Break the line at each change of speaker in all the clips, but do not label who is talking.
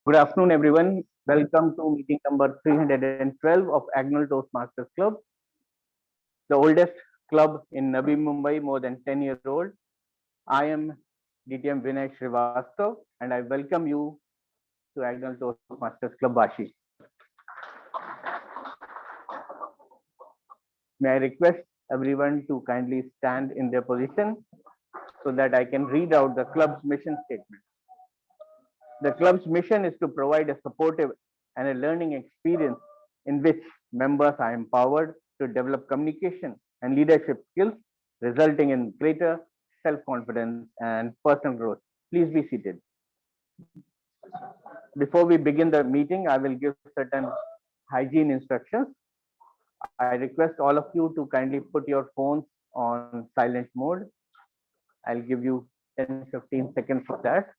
Good afternoon, everyone. Welcome to meeting number 312 of Annual Toastmasters Club, the oldest club in Navi, Mumbai, more than 10-year old. I am DTM Vinay Srivastav, and I welcome you to Annual Toastmasters Club Vashi. May I request everyone to kindly stand in their position so that I can read out the club's mission statement. The club's mission is to provide a supportive and a learning experience in which members are empowered to develop communication and leadership skills, resulting in greater self-confidence and personal growth. Please be seated. Before we begin the meeting, I will give certain hygiene instructions. I request all of you to kindly put your phones on silent mode. I'll give you 10-15 seconds for that.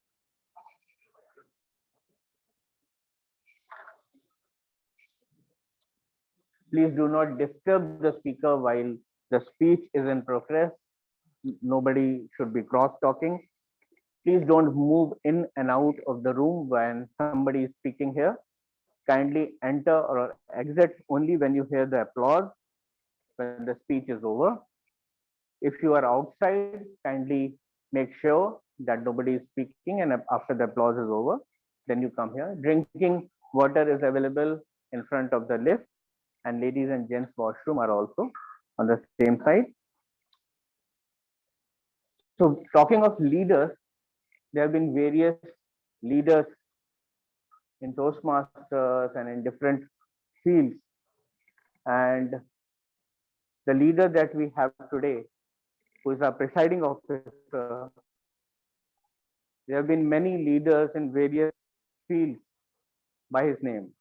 Please do not disturb the speaker while the speech is in progress. Nobody should be cross talking. Please don't move in and out of the room when somebody is speaking here. Kindly enter or exit only when you hear the applause, when the speech is over. If you are outside, kindly make sure that nobody is speaking, and after the applause is over, then you come here. Drinking water is available in front of the lift, and ladies and gents washroom are also on the same side. So talking of leaders, there have been various leaders in Toastmasters and in different fields. And the leader that we have today, who is our presiding officer, there have been many leaders in various fields by his name.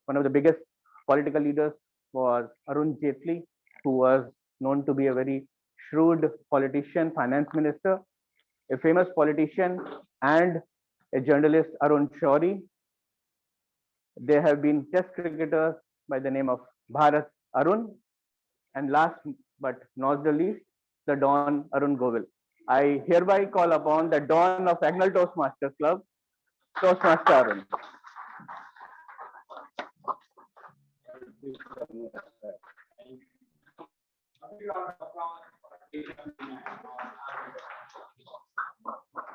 One of the biggest political leaders was Arun Jaitley, who was known to be a very shrewd politician, finance minister, a famous politician, and a journalist, Arun Shourie. There have been test cricketers by the name of Bharat Arun, and last but not the least, the Don Arun Govil. I hereby call upon the Don of Agnal Toastmasters Club, Toastmaster Arun.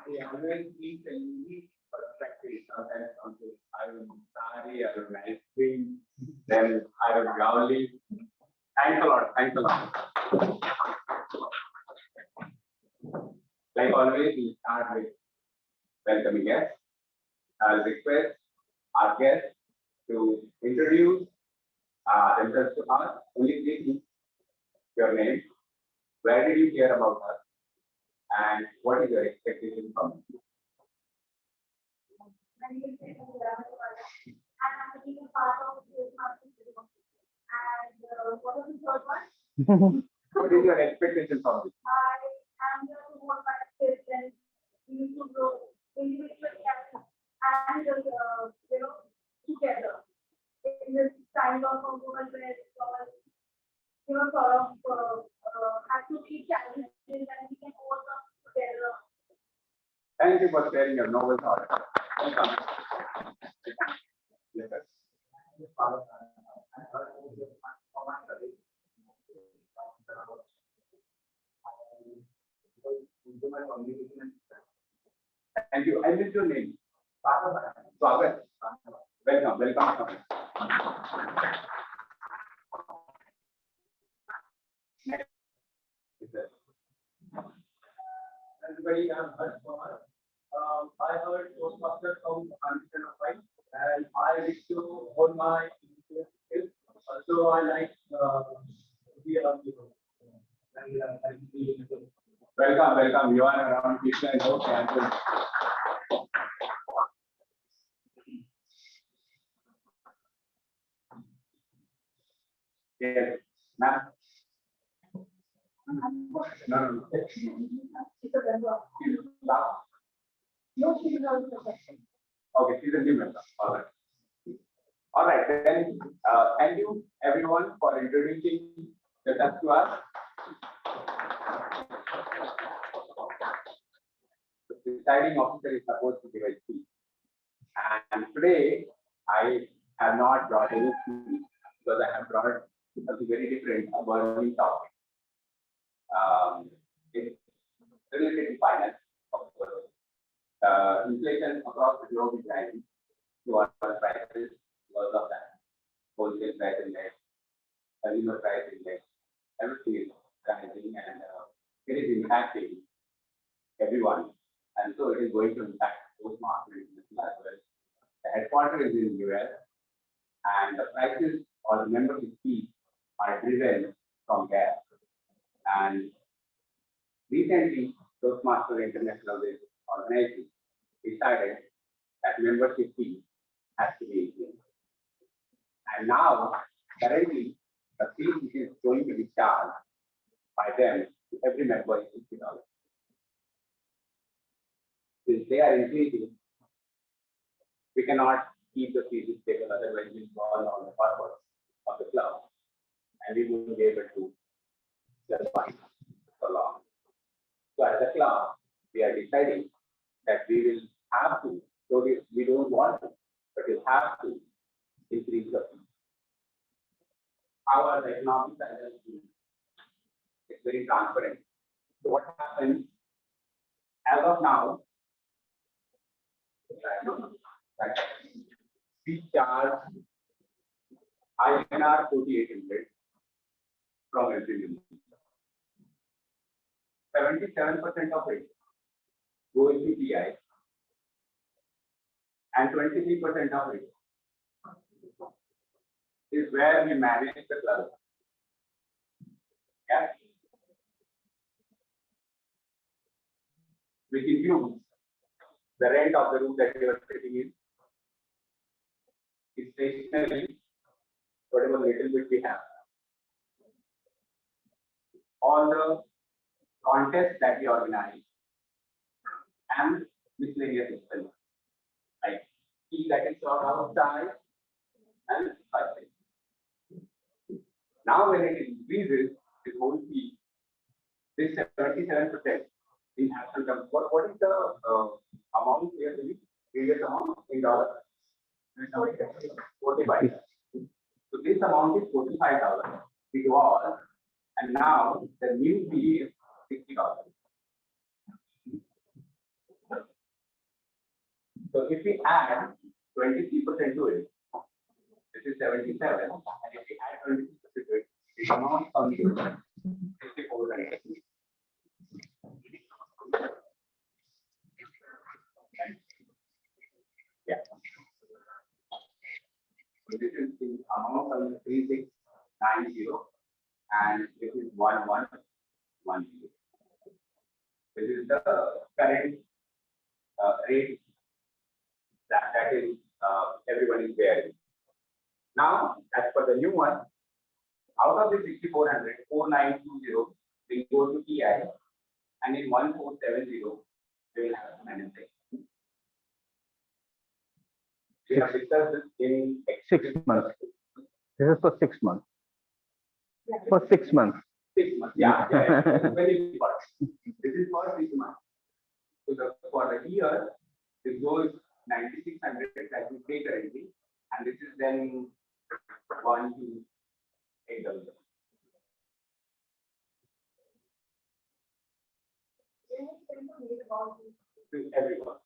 He always needs a unique perspective. Sometimes onto Arun Sari, Arun Ice Cream, then Arun Gauli. Thanks a lot. Thanks a lot. Like always, we start with welcoming guests. I'll request our guests to introduce themselves to us. Only please your name. Where did you hear about us? And what is your expectation from us?
My name is and I'm being a part of this and what was the third one?
What is your expectation from this?
I am here to work my skills and need to grow individually and together in this kind of a world where sort of have to be challenges and we can overcome together.
Thank you for sharing your noble thoughts. Welcome. Yes, sir. Thank you. I missed your name. Swagat. Welcome. Welcome. Everybody, I'm Harsh Kumar. I heard Toastmasters from Amsterdam, and I wish to hold my skills. Also, I like to be around people. Welcome, welcome. You are around people and hope and yes, ma'am. No.
She's a member. No, she's not a professional.
Okay, she's a new member. All right. All right, then thank you everyone for introducing yourself to us. The presiding officer is supposed to give a speech. And today, I have not brought any tea because I have brought something very different, a burning topic. It's related to finance, of course. Inflation across the globe is rising to our prices because of that. Wholesale price index, consumer price index, everything is rising and it is impacting everyone. And so it is going to impact those markets as well. The headquarters is in US and the prices or the membership fees are driven from there. And recently, Toastmasters International organization decided that membership fee has to be increased. And now, currently, the fee which is going to be charged by them to every member is $50. Since they are increasing, we cannot keep the fees stable, otherwise we fall on the purpose of the club, and we won't be able to justify for long. So as a club, we are deciding that we will have to, so we don't want to, but we have to increase the fee. Our economic strategy is very transparent. So what happens as of now, we charge INR 4,800 from every member. 77% of it goes to TI and 23% of it is where we manage the club. Yeah. Which includes the rent of the room that you are sitting in, is stationary, whatever little bit we have. All the contests that we organize and miscellaneous expenses, like tea that is served outside and pricing. Now, when it increases, the whole fee, this 77% in absolute terms. What is the amount we are giving? Previous amount in dollars? 45. So this amount is $45. It was, and now the new fee is $60. So if we add 23% to it, this is 77, and if we add 23% to it, the amount comes to 6400. Yeah. So this is the amount of 3690 and this is 1110. This is the current rate that is everyone is bearing. Now, as for the new one, out of the 6400, 4920 will go to TI, and in 1470 we will have management. We have discussed this in
6 months. This is for 6 months. For 6 months.
6 months. Yeah. Very important. This is for 6 months. So for the year, this goes 9600 that we pay currently, and this is then 1 to 8,000. To everyone.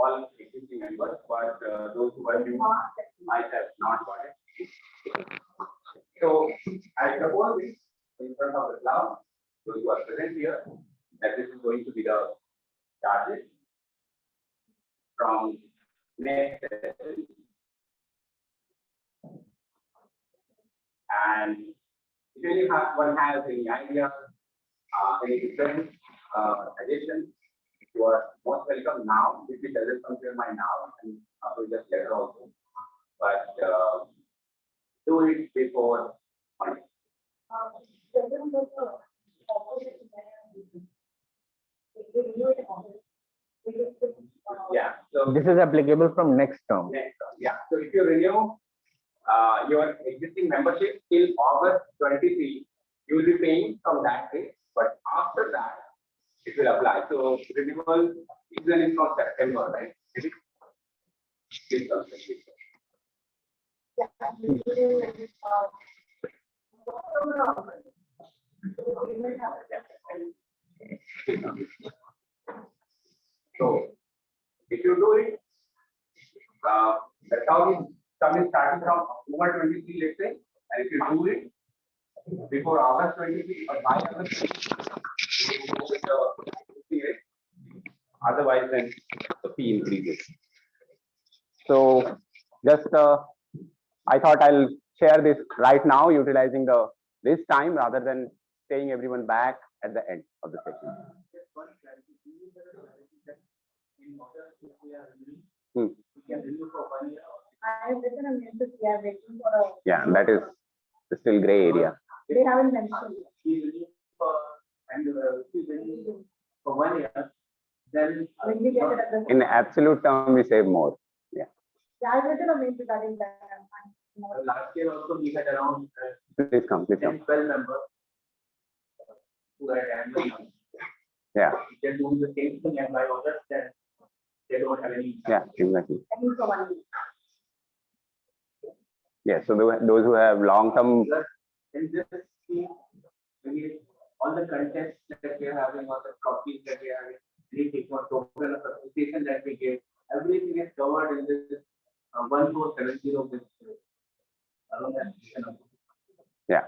All existing members, but those who are new might have not got it. So I propose this in front of the cloud, those who are present here, that this is going to be the charges from next session. And if one has any idea, any different suggestions, you are most welcome now. If it doesn't come to your mind now, and after just later also. But do it before Monday. Yeah. So
This is applicable from next term.
next term. Yeah. So if you renew your existing membership till August 23, you will be paying from that day. But after that, it will apply. So renewal season is from September, right? Please come, please come. So, if you do it, the term is starting from October 23, let's say, and if you do it before August 23 or by August 23, you go with the fee rate. Otherwise, then the fee increases. So, just I thought I'll share this right now, utilizing this time rather than staying everyone back at the end of the session.
I have written a mail to CR waiting for a.
Yeah, that is still gray area.
They haven't mentioned.
For 1 year, then
When we get it.
In absolute term, we save more. Yeah.
Yeah, I've written a mail regarding that.
last year also we had around
Please come, please
10,
come.
12 members who had annual money.
Yeah,
They're doing the same thing and by August then they don't have any.
yeah, exactly.
I think for 1 week.
Yeah, so those who have long-term,
In this scheme, maybe all the contents that we are having, all the copies that we are having, anything or token of association that we give, everything is covered in this 1470 this along that.
yeah,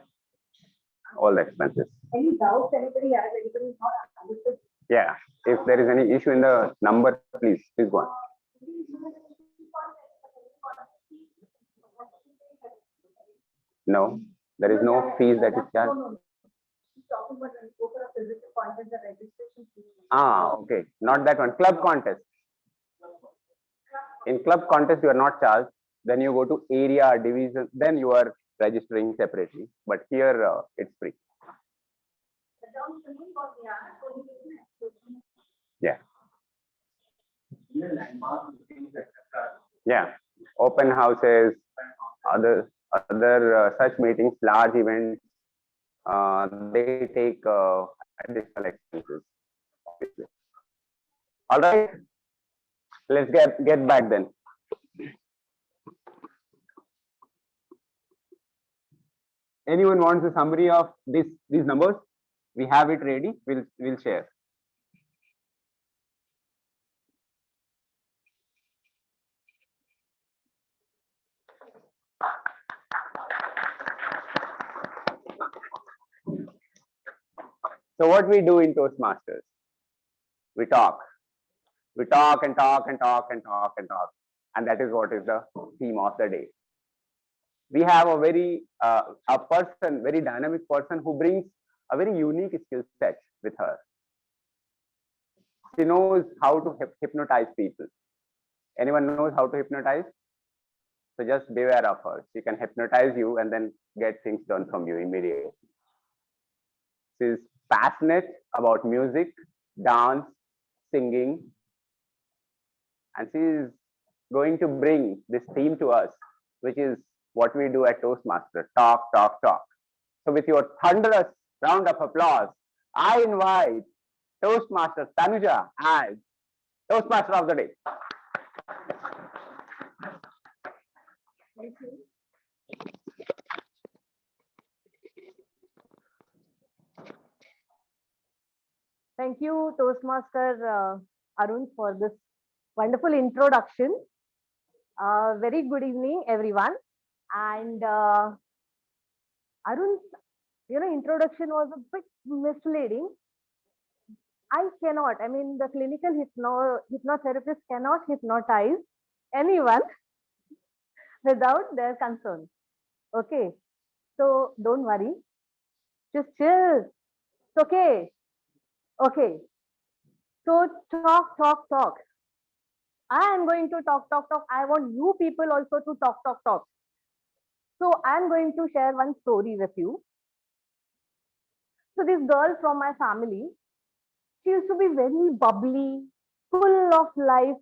all the expenses.
Any doubts anybody has, anybody is not understood?
Yeah, if there is any issue in the number, please go on. No, there is no fees that is charged.
No. She's talking about when you go for a physical content, the registration fee.
Ah, okay, not that one. Club contest. In club contest, you are not charged. Then you go to area, division, then you are registering separately. But here, it's free. Yeah. Yeah, open houses, other such meetings, large events, they take additional expenses. Obviously. All right, let's get back then. Anyone wants a summary of these numbers? We have it ready. We'll share. So what we do in Toastmasters? We talk and talk and talk and talk and talk and talk, and that is what is the theme of the day. We have a very very dynamic person who brings a very unique skill set with her. She knows how to hypnotize people. Anyone knows how to hypnotize? So just beware of her. She can hypnotize you and then get things done from you immediately. She's passionate about music, dance, singing, and she is going to bring this theme to us, which is what we do at Toastmasters: talk, talk, talk. So with your thunderous round of applause, I invite Toastmaster Tanuja as Toastmaster of the Day.
Thank you. Thank you, Toastmaster Arun, for this wonderful introduction. Very good evening, everyone. And Arun's, introduction was a bit misleading. I mean, the clinical hypnotherapist cannot hypnotize anyone without their consent. Okay, so don't worry. Just chill. It's okay. Okay. So talk, talk, talk. I am going to talk, talk, talk. I want you people also to talk, talk, talk. So I am going to share one story with you. So this girl from my family, she used to be very bubbly, full of life.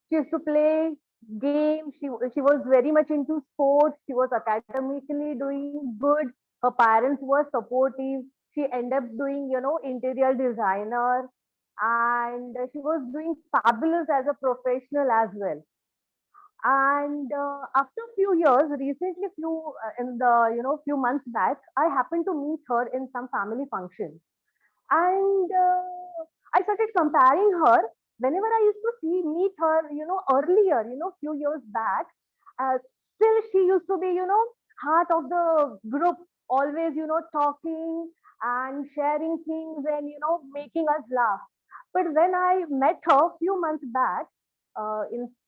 She used to play games. She was very much into sports. She was academically doing good. Her parents were supportive. She ended up doing, interior designer, and she was doing fabulous as a professional as well. And after a few years, recently, in the few months back, I happened to meet her in some family function, and I started comparing her. Whenever I used to see meet her, earlier, few years back, uh, still she used to be, heart of the group, always, talking and sharing things and making us laugh. But when I met her few months back,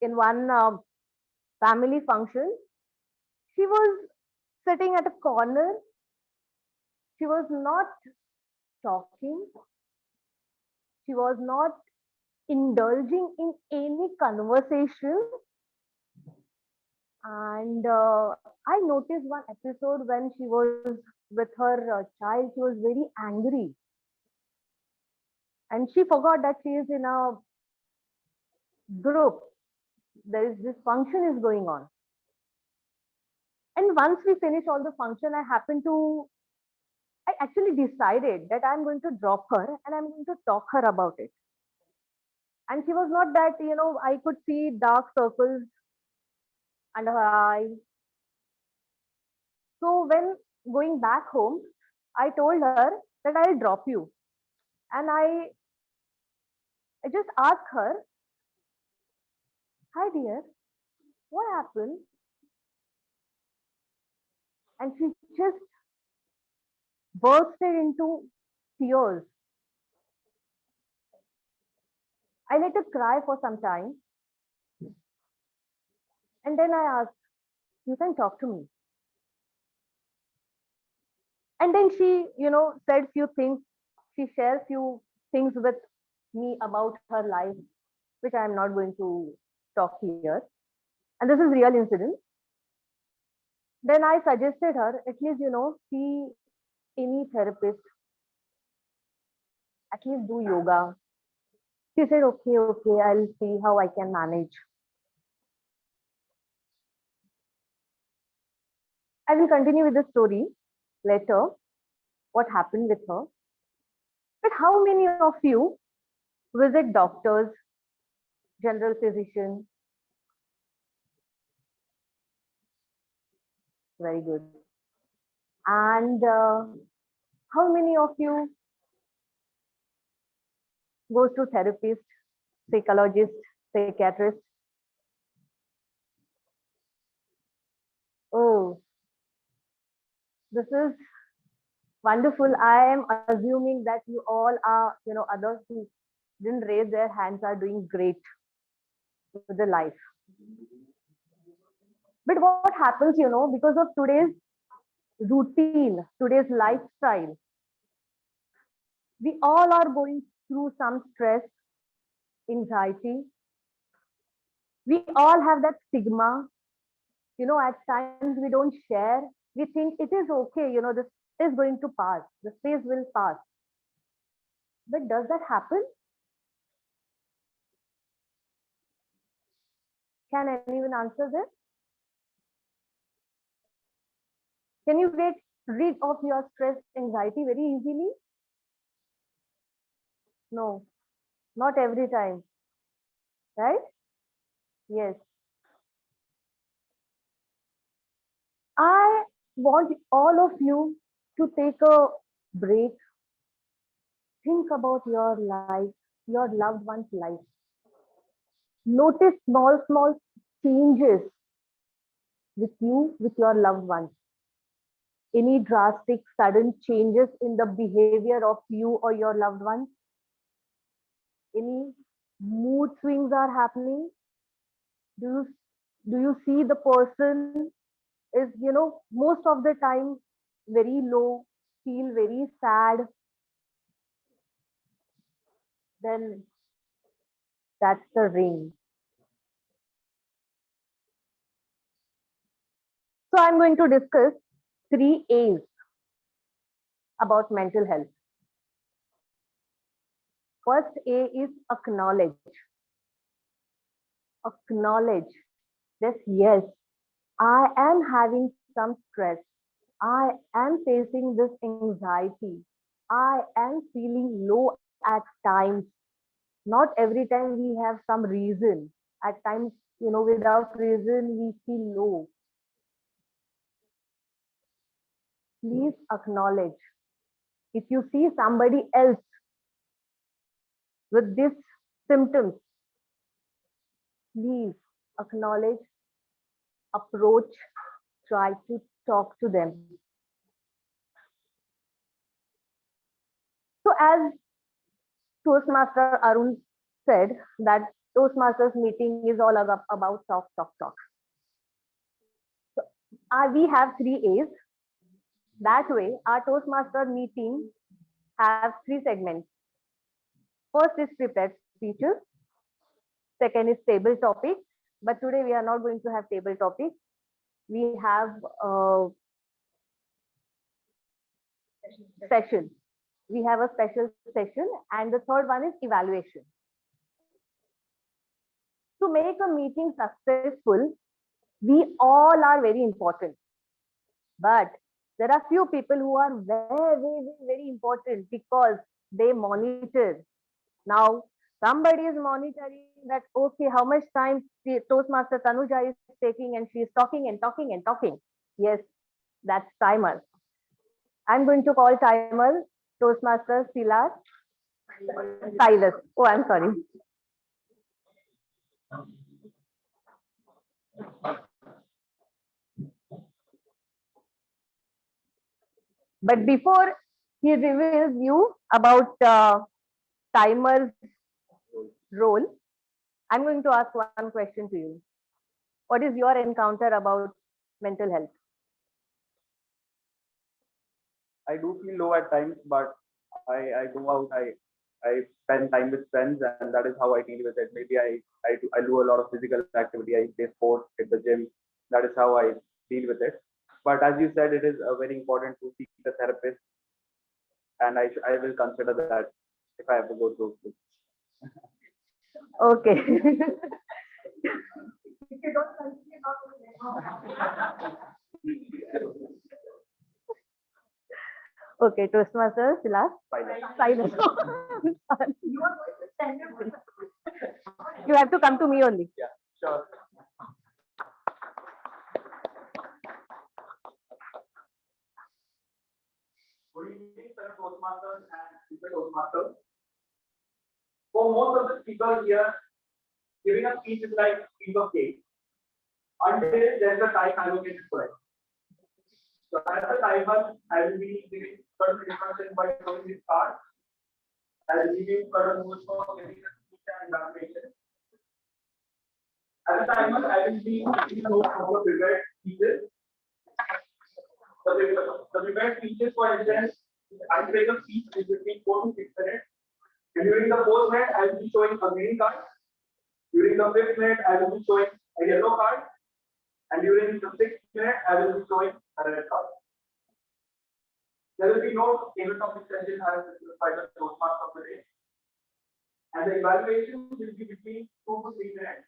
in one family function, she was sitting at a corner. She was not talking. She was not indulging in any conversation. And I noticed one episode when she was with her child. She was very angry, and she forgot that she is in a group. There is this function is going on. And once we finish all the function, I actually decided that I'm going to drop her and I'm going to talk her about it. And she was not that, I could see dark circles under her eyes. So when going back home, I told her that I'll drop you. And I just asked her, hi dear, what happened? And she just bursted into tears. I let her cry for some time. And then I asked, you can talk to me. And then she, said few things. She shared few things with me about her life, which I am not going to talk here. And this is real incident. Then I suggested her at least, see any therapist, at least do yoga. She said, okay, okay, I'll see how I can manage. I will continue with the story later, what happened with her. But how many of you visit doctors, general physician? Very good. And how many of you goes to therapist, psychologist, psychiatrist? Oh, this is wonderful. I am assuming that you all are, others who didn't raise their hands are doing great with the life. But what happens, because of today's routine, today's lifestyle, we all are going through some stress, anxiety. We all have that stigma. At times we don't share. We think it is okay, this is going to pass. The phase will pass. But does that happen? Can anyone answer this? Can you get rid of your stress, anxiety very easily? No, not every time, right? Yes. I want all of you to take a break, think about your life, your loved one's life. Notice small, small changes with you, with your loved ones. Any drastic, sudden changes in the behavior of you or your loved ones? Any mood swings are happening? Do you see the person is, most of the time very low, feel very sad? Then that's the ring. So I'm going to discuss 3 A's about mental health. First A is acknowledge. Acknowledge this, yes, I am having some stress. I am facing this anxiety. I am feeling low at times. Not every time we have some reason. At times without reason we feel low. Please acknowledge. If you see somebody else with these symptoms, please acknowledge, approach, try to talk to them. So as Toastmaster Arun said that Toastmasters meeting is all about talk, talk, talk. So we have 3 A's. That way, our Toastmaster meeting have 3 segments. First is prepared speeches. Second is table topics. But today we are not going to have table topics. We have session. We have a special session, and the third one is evaluation. To make a meeting successful, we all are very important. But there are few people who are very, very, very important because they monitor. Now, somebody is monitoring that, okay, how much time Toastmaster Tanuja is taking, and she is talking and talking and talking. Yes, that's timer. I'm going to call timer Toastmaster Silas. Oh, I'm sorry. But before he reveals you about timer's role, I'm going to ask one question to you. What is your encounter about mental health?
I do feel low at times, but I go out, I spend time with friends, and that is how I deal with it. Maybe I do a lot of physical activity. I play sports, hit the gym. That is how I deal with it. But as you said, it is very important to seek a therapist, and I will consider that if I have to go through it.
Okay. Okay, Toastmaster Silas. Silence. You have to come to me only.
Yeah, sure.
Good evening, fellow Toastmasters and future Toastmasters. For most of the speakers here, giving a speech is like a piece of cake until there's a time allocated for it. So as the timer, I will be giving certain instructions by showing this card. I will give you certain rules for giving a speech and evaluation. As a timer, I will be giving a note of the prepared speeches. The prepared speeches, for instance, I will take a speech is between 4 to 6 minutes. And during the 4th minute, I will be showing a green card. During the 5th minute, I will be showing a yellow card. And during the 6th minute, I will be showing a red card. There will be no table topic session as by the Toastmaster of the day. And the evaluation will be between 2 to 3 minutes.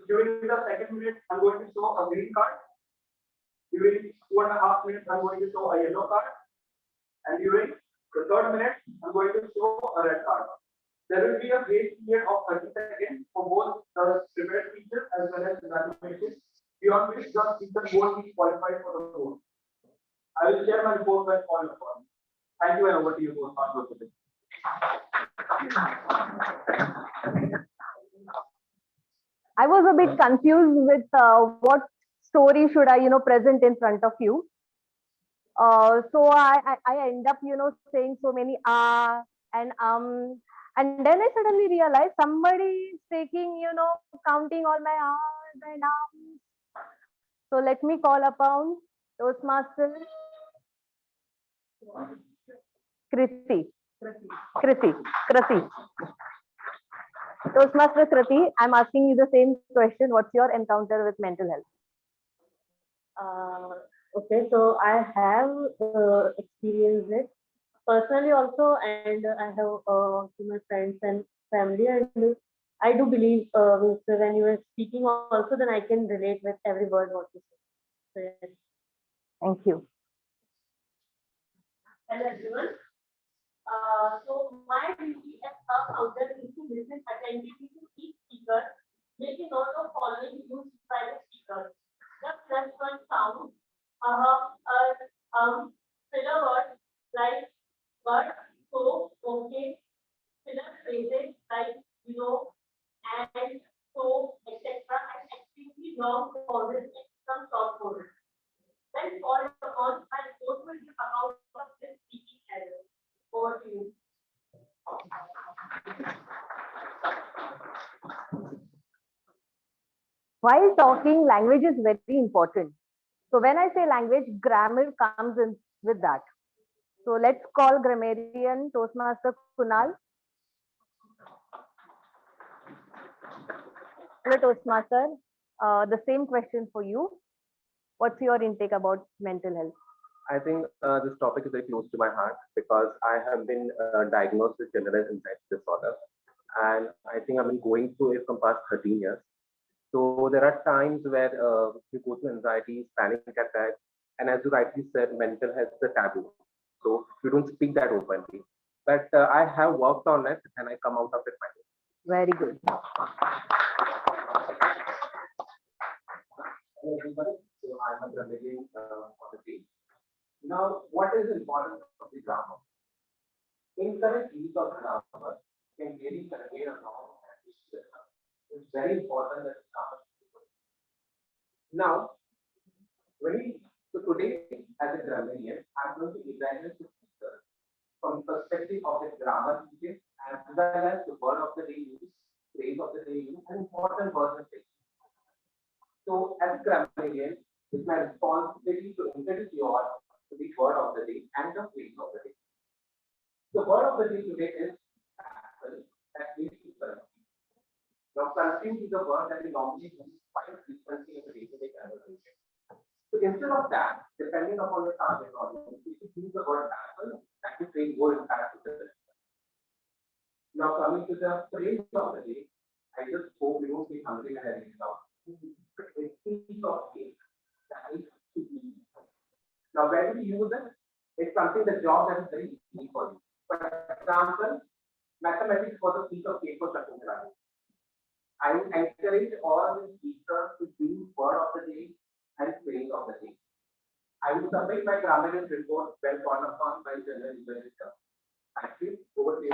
During the 2nd minute, I'm going to show a green card. During 2.5 minutes, I'm going to show a yellow card. And during the 3rd minute, I'm going to show a red card. There will be a grace period of 30 seconds for both the prepared speeches as well as evaluation, beyond which the speaker won't be qualified for the role. I will share my report when called upon. Thank you, and over to you, Toastmasters today.
I was a bit confused with what story should I, present in front of you. So I end up, saying so many and and then I suddenly realized somebody is taking, counting all my R's and R's. So let me call upon Toastmaster Kriti. Toastmaster Kriti, I'm asking you the same question. What's your encounter with mental health?
Okay, so I have experienced it personally also, and I have to my friends and family, and I do believe when you are speaking also, then I can relate with every word what you say. So, yes.
Thank you.
Hello everyone. So my duty as a founder is to listen attentively to each speaker Make a note of following used by the speaker. Just press one sound, filler words like but, so, okay, filler phrases like you know, and so, etc. and extremely long pauses and some short pauses. Then followed on by both will give account of this speaking error. Over to you.
While talking, language is very important. So when I say language, grammar comes in with that. So let's call grammarian Toastmaster Kunal. Hello, Toastmaster. The same question for you. What's your intake about mental health?
I think this topic is very close to my heart because I have been diagnosed with generalized anxiety disorder, and I think I've been going through it from past 13 years. So there are times where you go through anxiety, panic attacks, and as you rightly said, mental health is a taboo. So you don't speak that openly. But I have worked on it, and I come out of it fine.
Very good.
Hello everybody. So I'm a grammarian for the team. Now, what is important of the grammar? Incorrect use of grammar can really convey a wrong message. It's very important that grammar should be good. Now, so today as a grammarian, I'm going to evaluate the speaker from the perspective of the grammar usage as well as the word of the day use, phrase of the day use, and important words and phrases. So, as a grammarian, it's my responsibility to introduce you all to the word of the day and the phrase of the day. The word of the day today is apple, that means to consume. Now, consume is a word that we normally use quite frequently in the day-to-day conversation. So, instead of that, depending upon the target audience, we should use the word apple that will bring more impact to the listener. Now, coming to the phrase of the day, I just hope you don't be hungry when I read it out. A piece of cake that is to be eaten. Now, where do we use it? It's something the job that is very easy for you. For example, mathematics was a piece of cake for Shakunta Rani. I would encourage all the speakers to use word of the day and phrase of the day. I will submit my grammarian report well called upon by General Editor. Thank you. Over to you.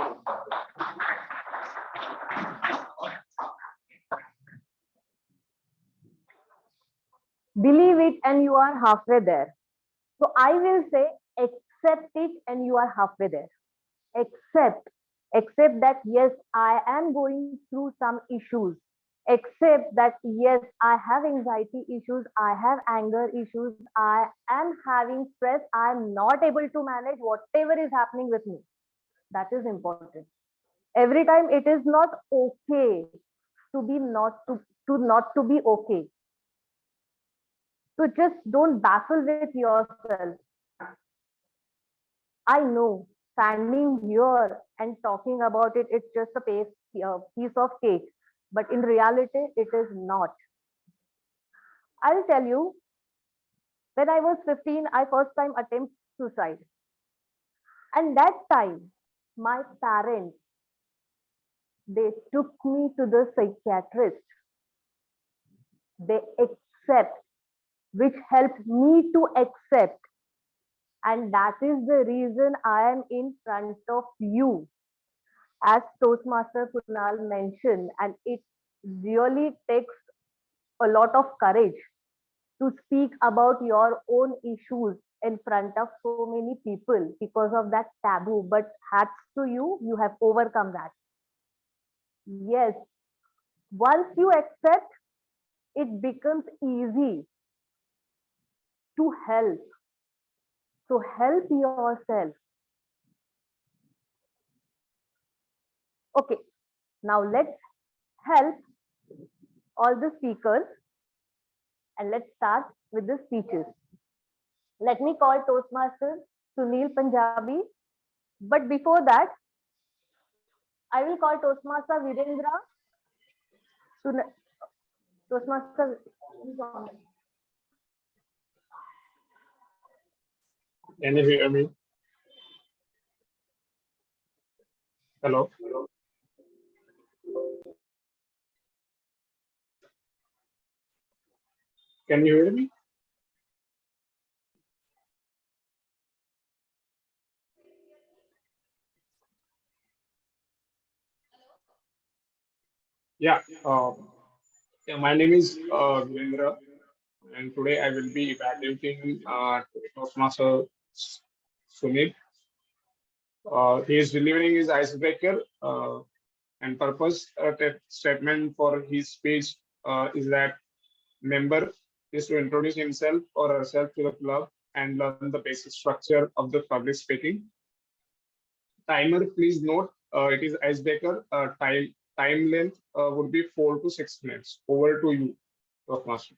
Believe it and you are halfway there. So I will say accept it and you are halfway there. Accept that yes, I am going through some issues. Accept that yes, I have anxiety issues, I have anger issues, I am having stress, I am not able to manage whatever is happening with me. That is important. Every time it is not okay to be not to be okay. So just don't battle with yourself. I know standing here and talking about it, it's just a piece of cake. But in reality, it is not. I'll tell you, when I was 15, I first time attempt suicide. And that time, my parents, they took me to the psychiatrist. They accept, which helped me to accept. And that is the reason I am in front of you. As Toastmaster Kunal mentioned, and it really takes a lot of courage to speak about your own issues in front of so many people because of that taboo. But hats to you, you have overcome that. Yes, once you accept, it becomes easy to help. So help yourself. Okay, now let's help all the speakers and let's start with the speeches. Let me call Toastmaster Sunil Punjabi. But before that, I will call Toastmaster Virendra. Toastmaster.
Can you hear me? Hello. Can you hear me? Yeah. Yeah. My name is Virendra, and today I will be evaluating Toastmaster Sunil. He is delivering his icebreaker, and purpose statement for his speech is that member is to introduce himself or herself to the club and learn the basic structure of the public speaking. Timer, please note, it is icebreaker. Time length would be 4 to 6 minutes. Over to you, Toastmaster.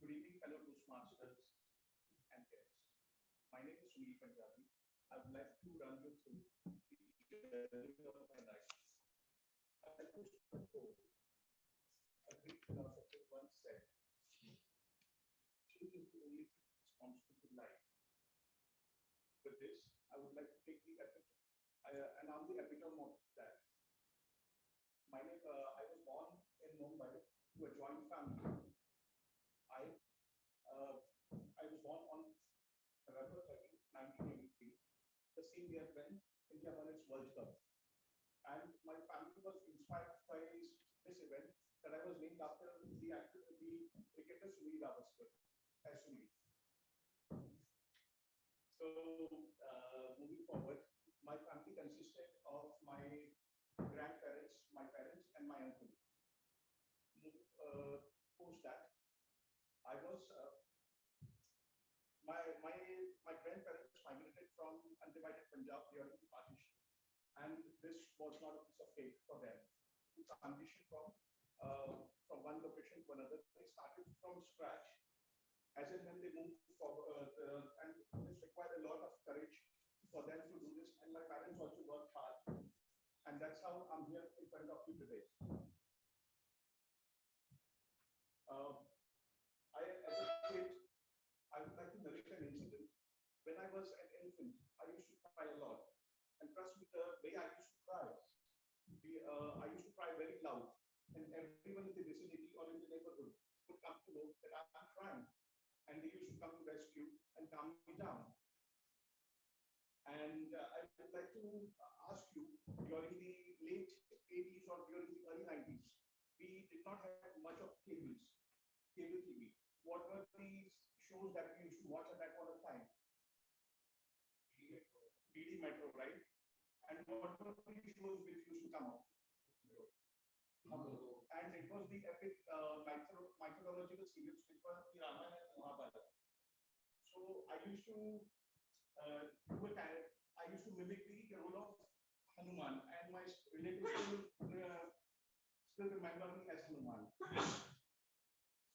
Good evening, fellow Toastmasters and guests. My name is Sunil Punjabi. I would like to run you through the journey of my life. I like to start with a Greek philosopher once said, "Change is the only thing responsible to life." With this, I would like to take the and I'm the epitome of that. I was born in Mumbai to a joint family. I uh, I was born on November 13th, 1983, the same year when India won its World Cup. And my family was inspired by this event that I was named after the cricketer Sunil Gavaskar as Sunil. So, moving forward, my family consisted of my grandparents, my parents, and my uncle. Post that, I was my my grandparents migrated from undivided Punjab during the partition, and this was not a piece of cake for them to transition from one location to another. They started from scratch, as in when they moved forward, and this required a lot of courage for them to do this. And my parents also worked hard, and that's how I'm here in front of you today. Uh, as a kid, I would like to narrate an incident. When I was an infant, I used to cry a lot. And trust me, the way I used to cry, I used to cry very loud. And everyone in the vicinity or in the neighborhood would come to know that I'm crying. And they used to come to rescue and calm me down. And I would like to ask you, during the late 80s or during the early 90s, we did not have much of cable TV. What were the shows that we used to watch at that point of time? DD Metro, right? And what were the shows which used to come out? And it was the epic mythological series which were the Ramayana and Mahabharata. So I used to mimic the role of Hanuman, and my relatives still remember me as Hanuman.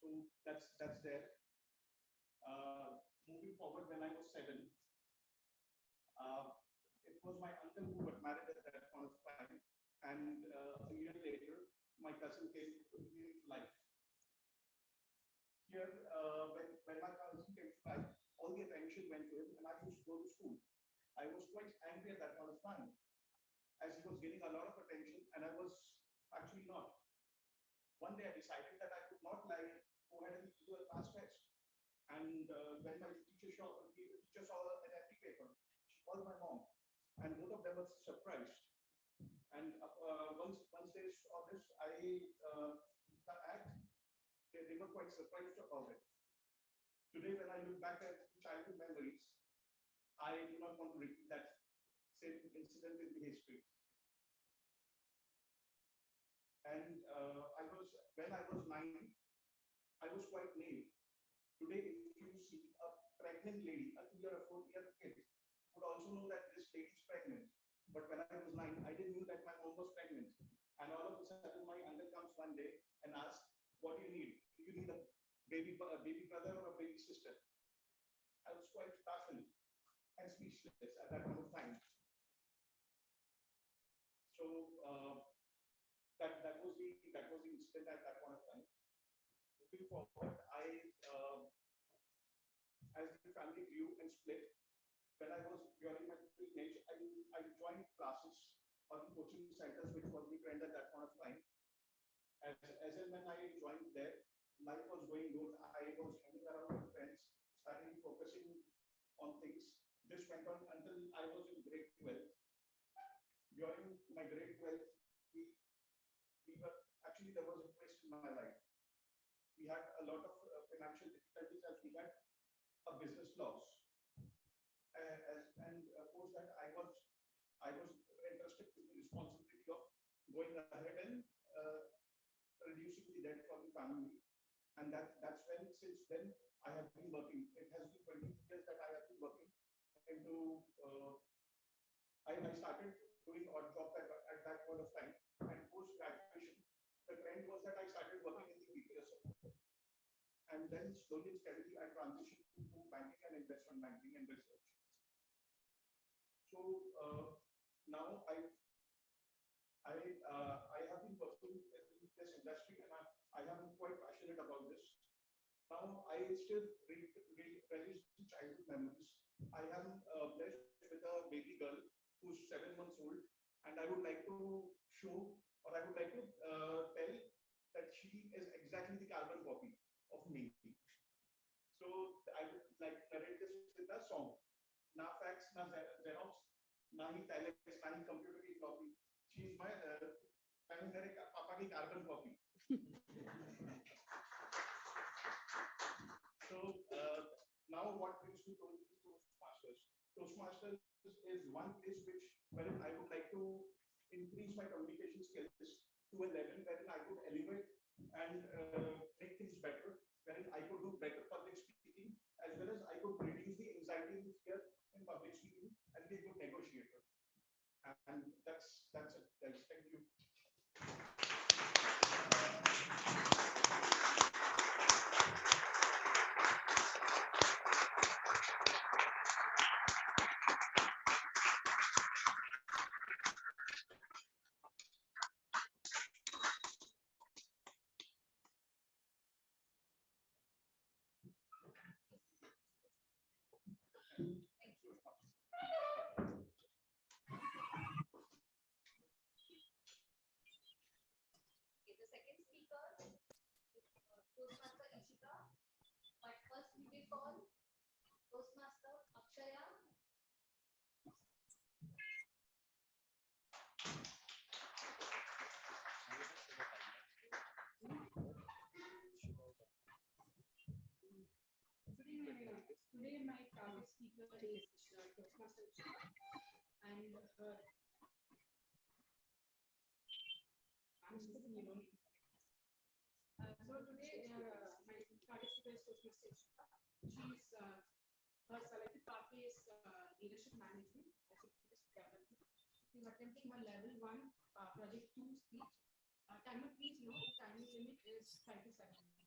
So that's there. Moving forward, when I was 7, it was my uncle who got married at that point of time, and a year later, my cousin came into life. Here, when my cousin came to life, all the attention went to him, and I used to go to school. I was quite angry at that point of time, as he was getting a lot of attention, and I was actually not. One day, I decided that I could not go ahead and do a class test. And when my teacher saw an empty paper, she called my mom, and both of them were surprised. And once they saw this, the act, they were quite surprised about it. Today, when I look back at childhood memories, I do not want to repeat that same incident in the history. And when I was 9, was quite naive. Today, if you see a pregnant lady, a 3 or a 4-year kid, would also know that this lady is pregnant. But when I was 9, I didn't know that my mom was pregnant. And all of a sudden, my uncle comes one day and asks, "What do you need? Do you need a baby brother or a baby sister?" I was quite baffled and speechless at that point of time. So that was the incident at that point of time. Moving forward, as the family grew and split, when I was during my teenage, I joined classes or the coaching centers, which was the trend at that point of time. As and when I joined there, life was going good. I was hanging around with friends, starting focusing on things. This went on until I was in grade 12. During my grade 12, there was a twist in my life. We had a lot of financial difficulties as we had a business loss. Post that, I was entrusted with the responsibility of going ahead and reducing the debt for the family. And that's when, since then, I have been working. It has been 20 years that I have been working into. I started doing odd jobs at that point of time, and post graduation, the trend was that I started working in the BPO sector, and then slowly and steadily I transitioned to banking and investment banking and research. So now I have been working in this industry, and I am quite passionate about this. Now I still relish the childhood memories. I am blessed with a baby girl who's 7 months old, and I would like to show, or I would like to tell that she is exactly the carbon copy of me. So I would like to narrate this with a song. Na fax, na Xerox, na hi telex, na hi computer ki floppy. She is my papa ki carbon copy. So now what brings me to Toastmasters? Toastmasters is one place wherein I would like to increase my communication skills to a level wherein I could elevate and make things better, wherein I could do better public speaking, as well as I could reduce the anxiety and fear in public speaking and be a good negotiator. And that's it. Thank you.
Today my target speaker is Toastmaster and I'm just you know. So today my target speaker is Toastmaster. She's her selected pathway is leadership management as a development. She's attempting her level 1 project 2 speech. Timer, please note the timing limit is 5 to 7 minutes.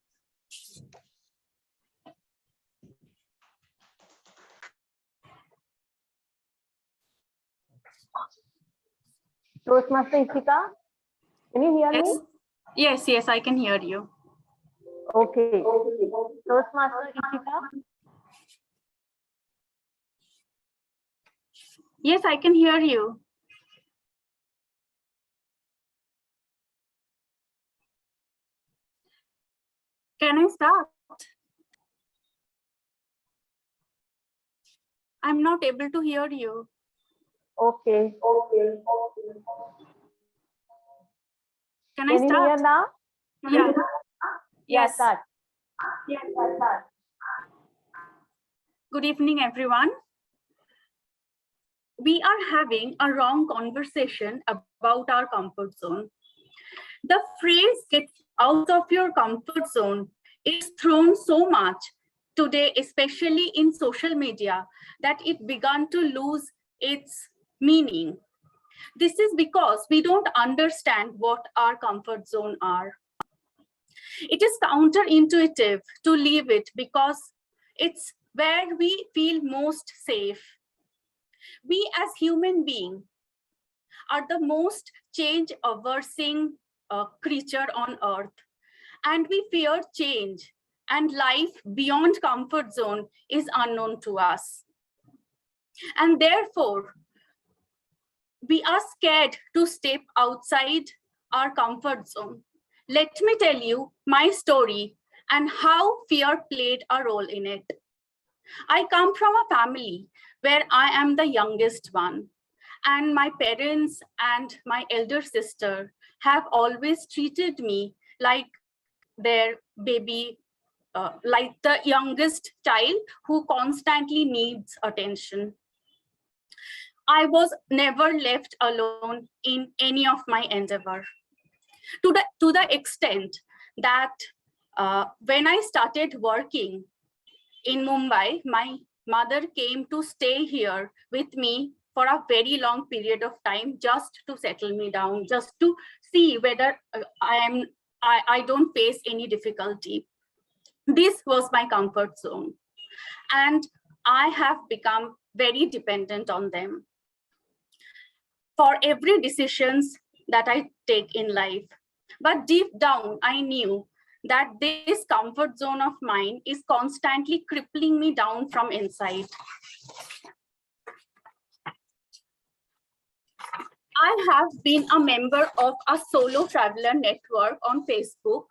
Toastmaster Ishika, can you hear me?
Yes, I can hear you.
Okay. Toastmaster Ishika.
Yes, I can hear you. Can I start? I'm not able to hear you.
Okay.
Can I start?
Can you hear now?
Yeah. Yes.
Start.
Good evening, everyone. We are having a wrong conversation about our comfort zone. The phrase "get out of your comfort zone" is thrown so much today, especially in social media, that it began to lose its meaning. This is because we don't understand what our comfort zone are. It is counterintuitive to leave it because it's where we feel most safe. We as human beings are the most change aversing creature on earth, and we fear change, and life beyond comfort zone is unknown to us. And therefore, we are scared to step outside our comfort zone. Let me tell you my story and how fear played a role in it. I come from a family where I am the youngest one, and my parents and my elder sister have always treated me like their baby, like the youngest child who constantly needs attention. I was never left alone in any of my endeavor, to the extent that when I started working in Mumbai, my mother came to stay here with me for a very long period of time just to settle me down, just to see whether I don't face any difficulty. This was my comfort zone, and I have become very dependent on them for every decisions that I take in life. But deep down, I knew that this comfort zone of mine is constantly crippling me down from inside. I have been a member of a solo traveler network on Facebook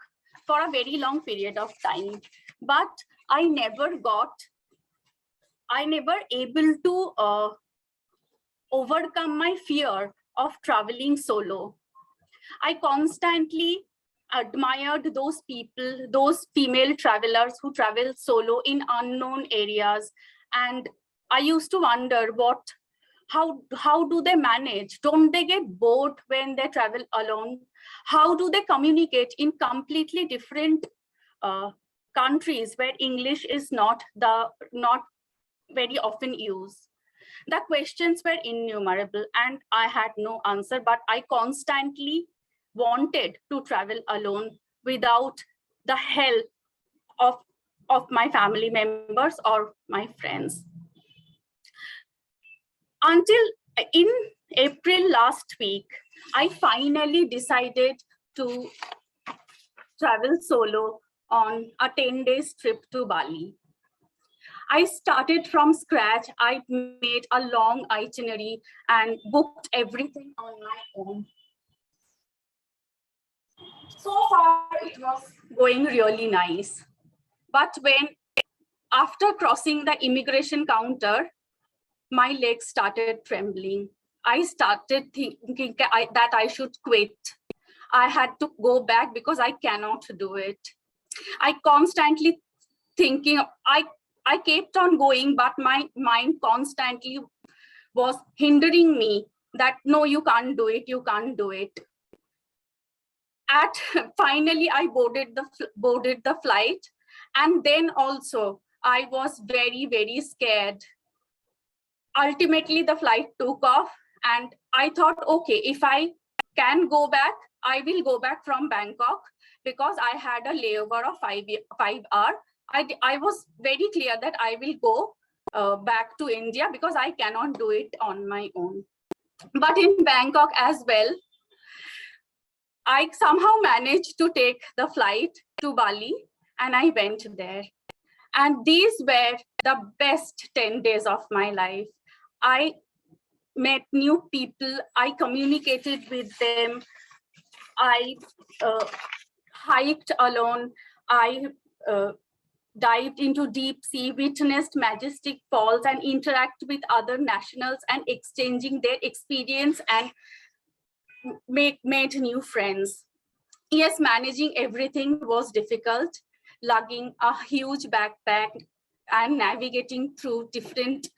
for a very long period of time, but I never able to overcome my fear of traveling solo. I constantly admired those people, those female travelers who travel solo in unknown areas. And I used to wonder how do they manage? Don't they get bored when they travel alone? How do they communicate in completely different countries where English is not very often used? The questions were innumerable and I had no answer, but I constantly wanted to travel alone without the help of my family members or my friends. Until in April last week, I finally decided to travel solo on a 10-day trip to Bali. I started from scratch. I made a long itinerary and booked everything on my own. So far, it was going really nice. But after crossing the immigration counter, my legs started trembling. I started thinking that I should quit. I had to go back because I cannot do it. I constantly thinking, I kept on going, but my mind constantly was hindering me that no, you can't do it, you can't do it. Finally, I boarded the flight, and then also I was very, very scared. Ultimately, the flight took off, and I thought, okay, if I can go back, I will go back from Bangkok because I had a layover of 5 hours. I was very clear that I will go back to India because I cannot do it on my own. But in Bangkok as well, I somehow managed to take the flight to Bali and I went there. And these were the best 10 days of my life. I met new people, I communicated with them, I hiked alone, I dived into deep sea, witnessed majestic falls and interact with other nationals and exchanging their experience and made new friends. Yes, managing everything was difficult, lugging a huge backpack and navigating through different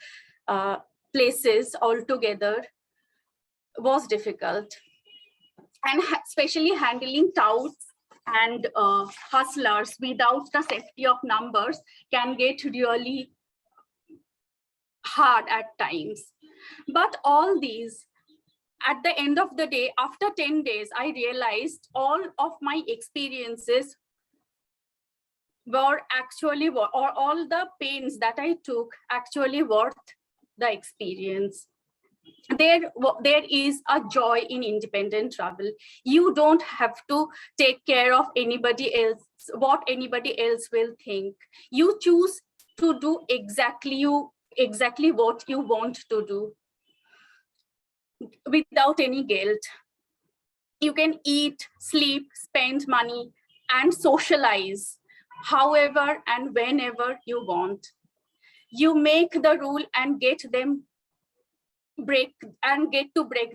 places altogether was difficult. And especially handling and hustlers without the safety of numbers can get really hard at times. But all these, at the end of the day, after 10 days, I realized all of my experiences were actually, or all the pains that I took actually worth the experience. There is a joy in independent travel. You don't have to take care of anybody else, what anybody else will think. You choose to do exactly what you want to do without any guilt. You can eat, sleep, spend money, and socialize however and whenever you want. You make the rule and get to break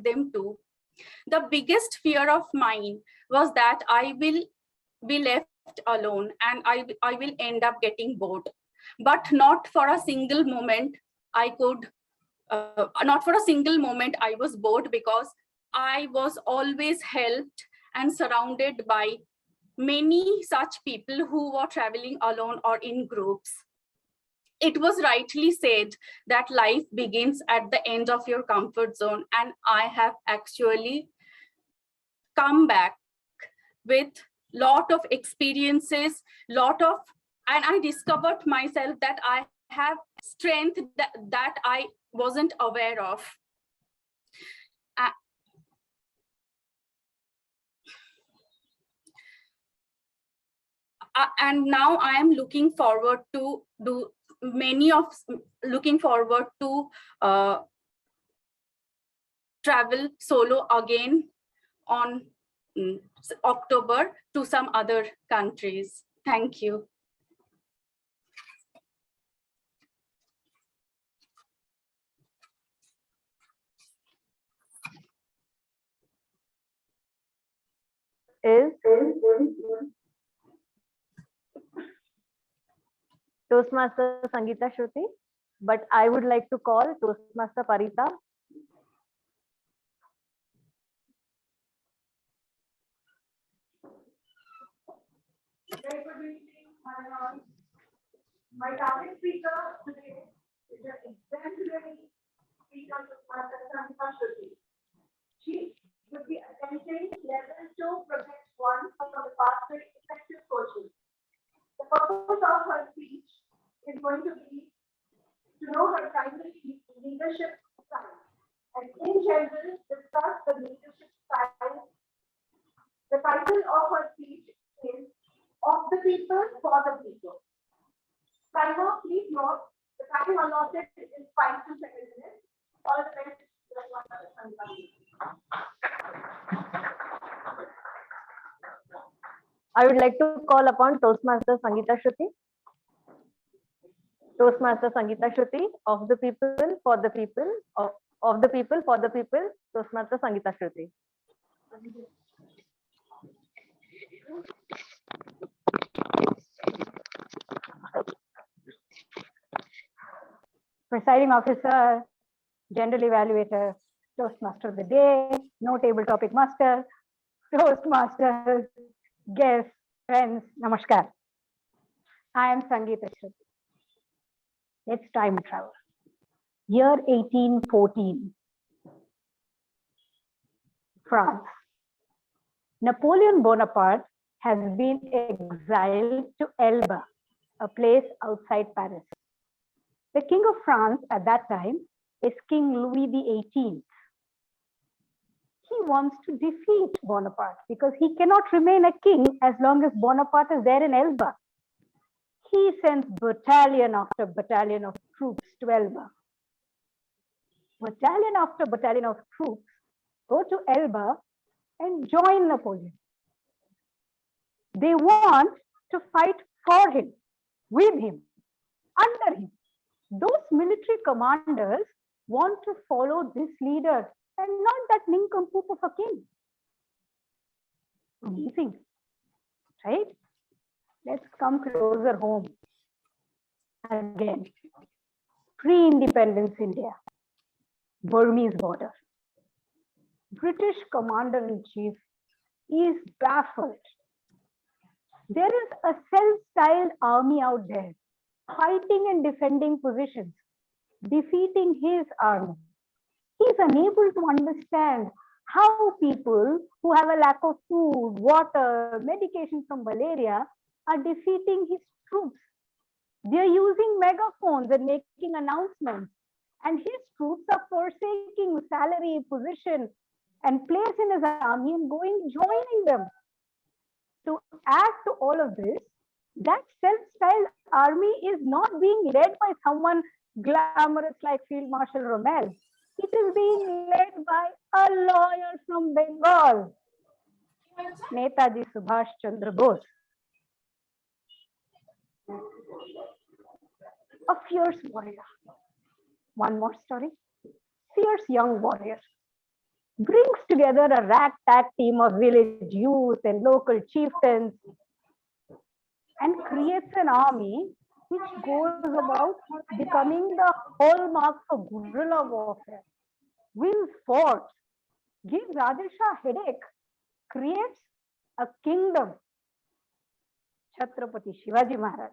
them too. The biggest fear of mine was that I will be left alone and I will end up getting bored. But not for a single moment I was bored, because I was always helped and surrounded by many such people who were traveling alone or in groups. It was rightly said that life begins at the end of your comfort zone, and I have actually come back with lot of experiences, and I discovered myself that I have strength that I wasn't aware of. And now I am looking forward to travel solo again on October to some other countries. Thank you.
Is Toastmaster Sangeeta Shruti, but I would like to call Toastmaster Parita.
Very good evening, my target speaker today is an exemplary speaker, Toastmaster Sangeeta Shruti. She will be attempting level 2 project 1 from the pathway effective coaching. The purpose of her speech is going to be to know her primary leadership style and in general discuss the leadership style. The title of her speech is Of the People, for the People. Primer, please note the time allotted is 5 to 7 minutes. All the rest just one
I would like to call upon Toastmaster Sangeeta Shruti. Toastmaster Sangeeta Shruti, of the people, for the people, of the people, for the people, Toastmaster Sangeeta Shruti.
Presiding officer, general evaluator, Toastmaster of the day, no table topic master, Toastmasters, guests, friends, namaskar. I am Sangeeta Shruti. Let's time travel. Year 1814, France. Napoleon Bonaparte has been exiled to Elba, a place outside Paris. The King of France at that time is King Louis XVIII. He wants to defeat Bonaparte because he cannot remain a king as long as Bonaparte is there in Elba. He sends battalion after battalion of troops to Elba. Battalion after battalion of troops go to Elba and join Napoleon. They want to fight for him, with him, under him. Those military commanders want to follow this leader and not that nincompoop of a king. Amazing, right? Let's come closer home. Again, pre-independence India, Burmese border. British commander-in-chief is baffled. There is a self-styled army out there, fighting and defending positions, defeating his army. He is unable to understand how people who have a lack of food, water, medication from malaria are defeating his troops. They are using megaphones and making announcements, and his troops are forsaking salary, position, and place in his army and going joining them. To add to all of this, that self-styled army is not being led by someone glamorous like Field Marshal Rommel. It is being led by a lawyer from Bengal, Netaji Subhash Chandra Bose. A fierce warrior. One more story. Fierce young warrior brings together a ragtag team of village youth and local chieftains and creates an army which goes about becoming the hallmarks of guerrilla warfare, wins forts, gives Raja Shah headache, creates a kingdom, Chhatrapati Shivaji Maharaj.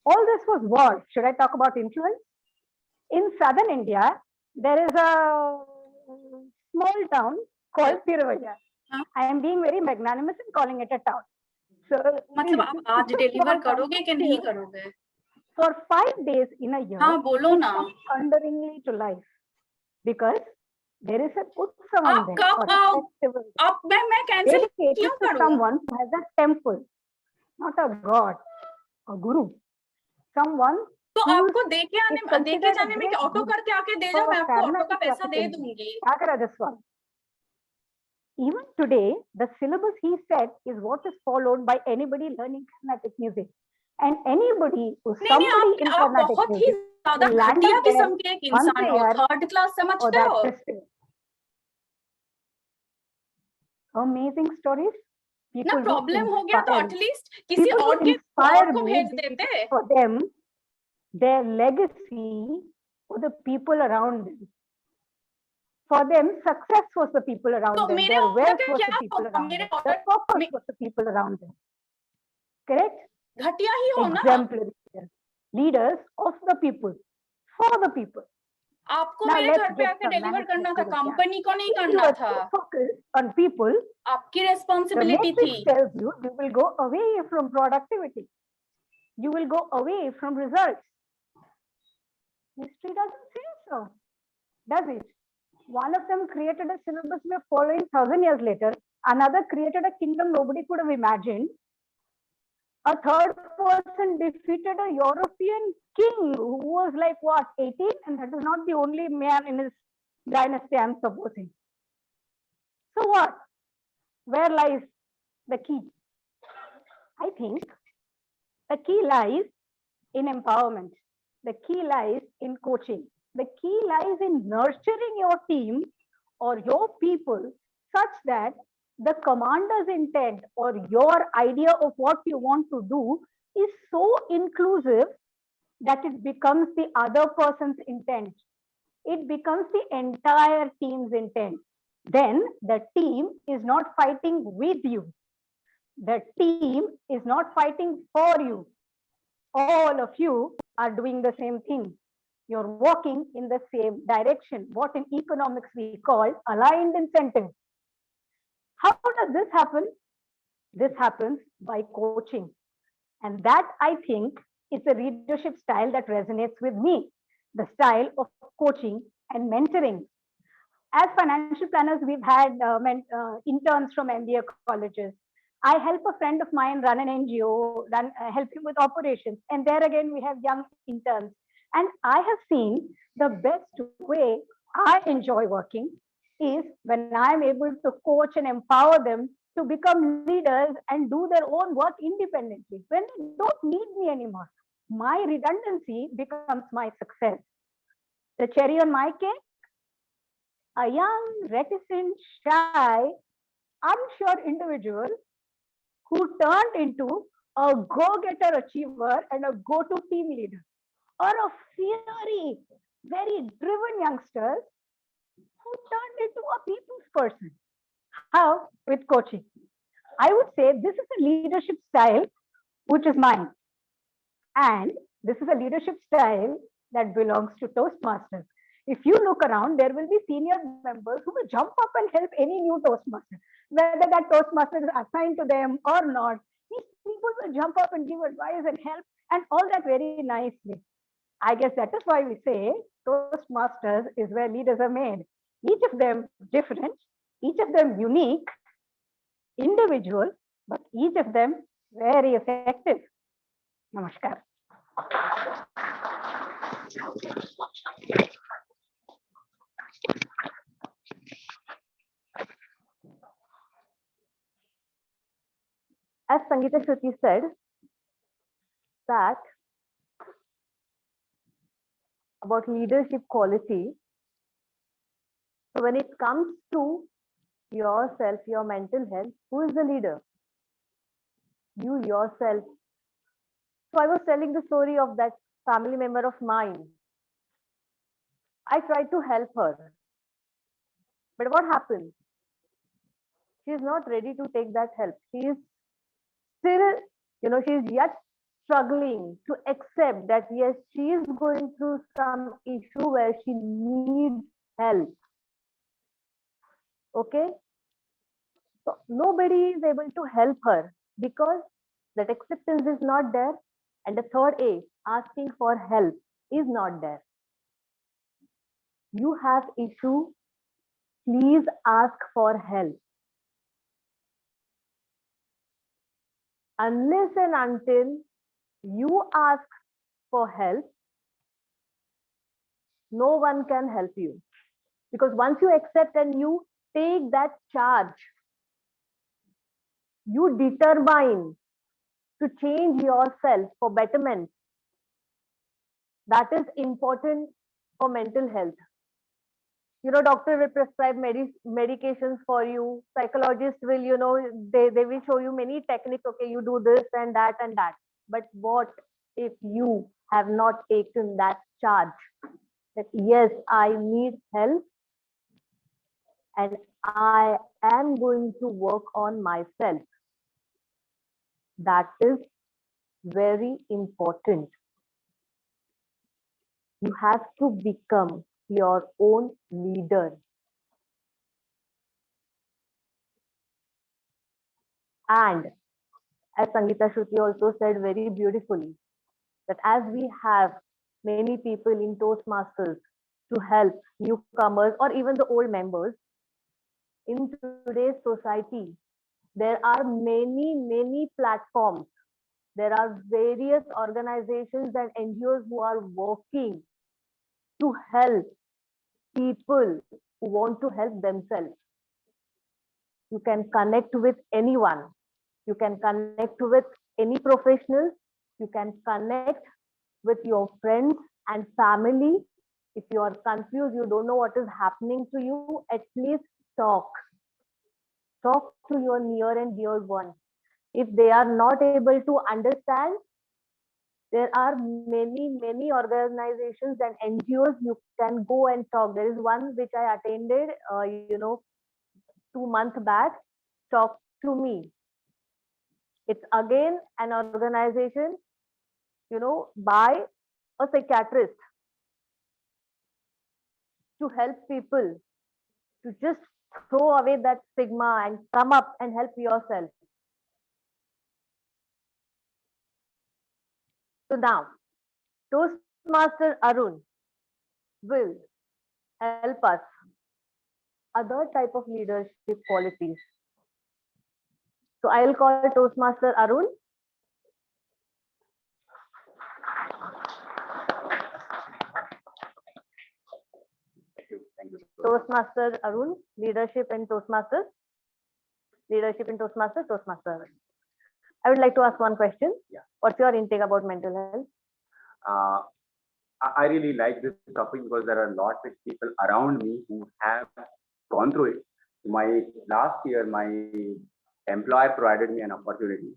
All this was war. Should I talk about influence? In southern India, there is a small town called Tiruvalla. I am being very magnanimous in calling it a town. So,
मतलब आप आज deliver करोगे कि नहीं करोगे?
For 5 days in a year,
हाँ बोलो ना.
thunderingly to life, because there is a utsavam
आप
there,
कब
or a
आओ?
festival
अब मैं कैंसिल
dedicated
क्यों
to
करूँ?
someone who has a temple, not a god, a guru, someone
तो
who
आपको देके
is
आने देके
considered a
जाने में
great
ऑटो
guru
करके आके दे
for
जाओ, मैं आपको ऑटो का
Carnatic
पैसा दे
classical music,
दूंगी.
Thakurajaswami. Even today, the syllabus he set is what is followed by anybody learning Carnatic music. And anybody who's
नहीं नहीं
somebody in
आप
Carnatic
बहुत ही
music
ज्यादा
will land
घटिया
up there
किस्म के एक
once
इंसान
a
हो,
year
थर्ड क्लास
for
समझते
that
हो.
festival. Amazing stories.
ना
People who
प्रॉब्लम हो गया तो
inspire,
एटलीस्ट किसी
people
और
who
के
inspire
और को
me,
भेज
because
देते.
for them, their legacy was the people around them. For them, success was the people around
तो
them.
मेरे
Their
ऑर्डर
wealth
का
was
क्या
the people
होगा?
around
मेरे
them. Their
order
purpose was the people around them. Correct?
घटिया ही हो ना.
Exemplary leaders of the people, for the people.
आपको
Now
मेरे
let's
घर पे
get
आके
some
डिलीवर करना था,
manifestation.
कंपनी को नहीं
If you
करना
are
था.
too focused on people,
आपकी
the
रेस्पॉन्सिबिलिटी थी.
matrix tells you you will go away from productivity. You will go away from results. History doesn't say so, does it? One of them created a syllabus we are following 1,000 years later. Another created a kingdom nobody could have imagined. A third person defeated a European king who was like what, 18, and that is not the only man in his dynasty, I'm supposing. So what? Where lies the key? I think the key lies in empowerment. The key lies in coaching. The key lies in nurturing your team or your people such that the commander's intent or your idea of what you want to do is so inclusive that it becomes the other person's intent. It becomes the entire team's intent. Then the team is not fighting with you. The team is not fighting for you. All of you are doing the same thing. You're walking in the same direction. What in economics we call aligned incentive. How does this happen? This happens by coaching. And that, I think, is a leadership style that resonates with me, the style of coaching and mentoring. As financial planners, we've had interns from MBA colleges. I help a friend of mine run an NGO, help him with operations. And there again, we have young interns. And I have seen the best way I enjoy working is when I'm able to coach and empower them to become leaders and do their own work independently. When they don't need me anymore, my redundancy becomes my success. The cherry on my cake, a young, reticent, shy, unsure individual who turned into a go-getter achiever and a go-to team leader, or a fiery, very driven youngster who turned into a people's person. How? With coaching. I would say this is a leadership style which is mine. And this is a leadership style that belongs to Toastmasters. If you look around, there will be senior members who will jump up and help any new Toastmaster, whether that Toastmaster is assigned to them or not. These people will jump up and give advice and help and all that very nicely. I guess that is why we say Toastmasters is where leaders are made. Each of them different, each of them unique, individual, but each of them very effective. Namaskar.
As Sangeeta Shruti said, that about leadership quality. So when it comes to yourself, your mental health, who is the leader? You yourself. So I was telling the story of that family member of mine. I tried to help her. But what happened? She is not ready to take that help. She is still, she is yet struggling to accept that yes, she is going through some issue where she needs help. Okay? So nobody is able to help her because that acceptance is not there. And the third A, asking for help, is not there. You have issue, please ask for help. Unless and until you ask for help, no one can help you. Because once you accept and you take that charge, you determine to change yourself for betterment. That is important for mental health. Doctor will prescribe medications for you. Psychologists will, they will show you many techniques. Okay, you do this and that and that. But what if you have not taken that charge? That yes, I need help and I am going to work on myself. That is very important. You have to become your own leader. And as Sangeeta Shruti also said very beautifully, that as we have many people in Toastmasters to help newcomers or even the old members, in today's society, there are many platforms. There are various organizations and NGOs who are working to help people who want to help themselves. You can connect with anyone. You can connect with any professional. You can connect with your friends and family. If you are confused, you don't know what is happening to you, at least talk. Talk to your near and dear one. If they are not able to understand, there are many organizations and NGOs you can go and talk. There is one which I attended, 2 months back. Talk to me. It's again an organization, by a psychiatrist to help people to just throw away that stigma and come up and help yourself. So now, Toastmaster Arun will help us other type of leadership qualities. So I will call Toastmaster Arun.
Thank you.
Toastmaster Arun, leadership in Toastmasters. Leadership in Toastmasters, Toastmaster Arun. I would like to ask one question.
Yeah.
What's your intake about mental health?
I really like this topic because there are a lot of people around me who have gone through it. Last year, my employer provided me an opportunity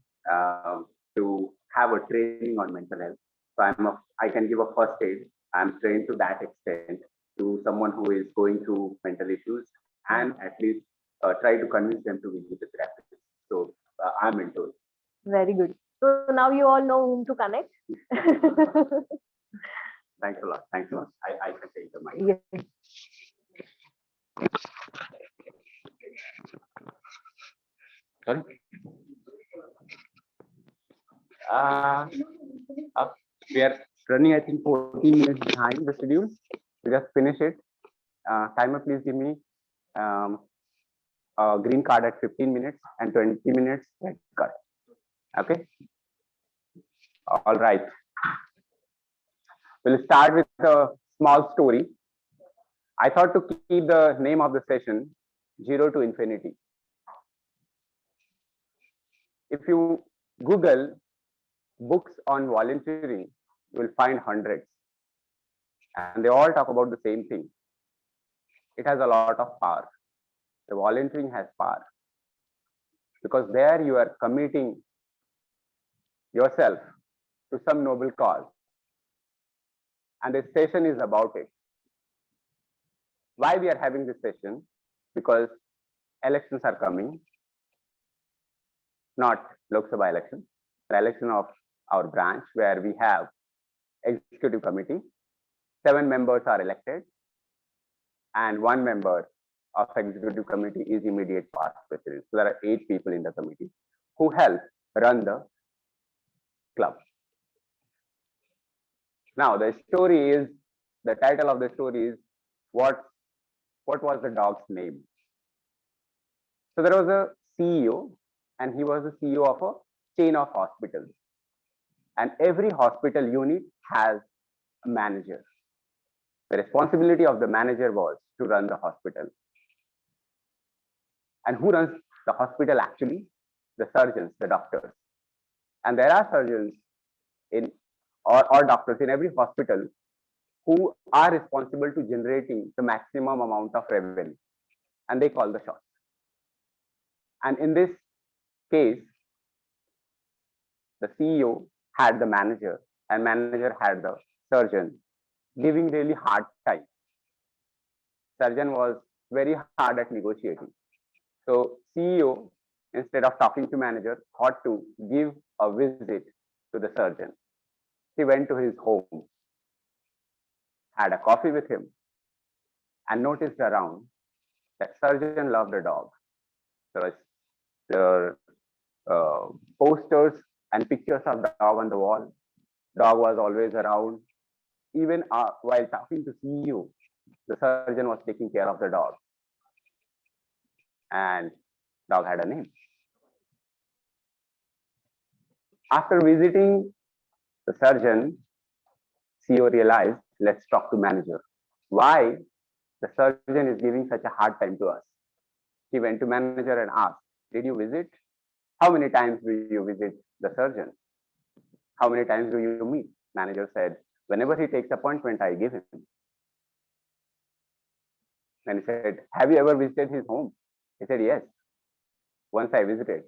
to have a training on mental health. So I can give a first aid. I'm trained to that extent to someone who is going through mental issues and at least try to convince them to visit the therapist. So I'm into it.
Very good. So now you all know whom to connect.
Thanks a lot. Thanks a lot. I can take the mic.
Yes.
Sorry. Uh, we are running, I think, 14 minutes behind the schedule. We just finish it. Timer, please give me a green card at 15 minutes and 20 minutes red card. Okay. All right. We'll start with a small story. I thought to keep the name of the session 0 to Infinity. If you Google books on volunteering, you will find hundreds. And they all talk about the same thing. It has a lot of power. The volunteering has power. Because there you are committing yourself to some noble cause. And this session is about it. Why we are having this session? Because elections are coming. Not Lok Sabha election, the election of our branch where we have executive committee. 7 members are elected and 1 member of executive committee is immediate past president. So there are 8 people in the committee who help run the club. Now the story is, the title of the story is, what was the dog's name? So there was a CEO and he was the CEO of a chain of hospitals. And every hospital unit has a manager. The responsibility of the manager was to run the hospital. And who runs the hospital actually? The surgeons, the doctors. And there are surgeons in or doctors in every hospital who are responsible to generating the maximum amount of revenue. And they call the shots. And in this case, the CEO had the manager and manager had the surgeon, giving really hard time. Surgeon was very hard at negotiating. So CEO, instead of talking to manager, thought to give a visit to the surgeon. He went to his home, had a coffee with him, and noticed around that surgeon loved a dog. There were posters and pictures of the dog on the wall. Dog was always around. Even while talking to CEO, the surgeon was taking care of the dog. And dog had a name. After visiting the surgeon, CEO realized, let's talk to manager. Why the surgeon is giving such a hard time to us? He went to manager and asked, did you visit? How many times do you visit the surgeon? How many times do you meet? Manager said, whenever he takes appointment, I give him. And he said, have you ever visited his home? He said, yes. Once I visited.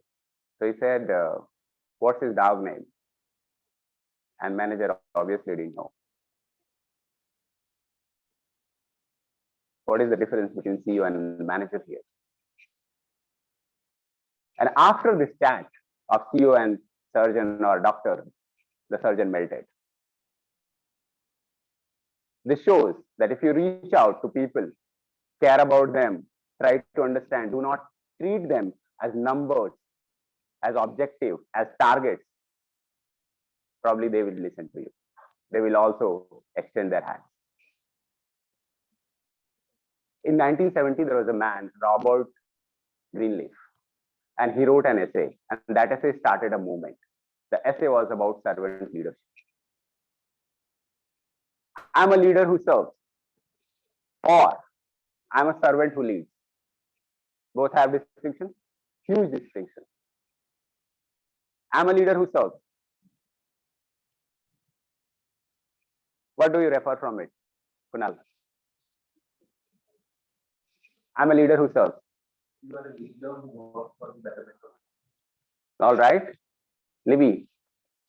So he said, what's his dog name? And manager obviously didn't know. What is the difference between CEO and manager here? And after this chat of CEO and surgeon or doctor, the surgeon melted. This shows that if you reach out to people, care about them, try to understand, do not treat them as numbers, as objective, as targets, probably they will listen to you. They will also extend their hands. In 1970, there was a man, Robert Greenleaf, and he wrote an essay, and that essay started a movement. The essay was about servant leadership. I'm a leader who serves, or I'm a servant who leads. Both have distinction, huge distinction. I'm a leader who serves. What do you refer from it, Kunal? I'm a leader who serves.
You are a leader who works for the betterment of it.
All right. Libby,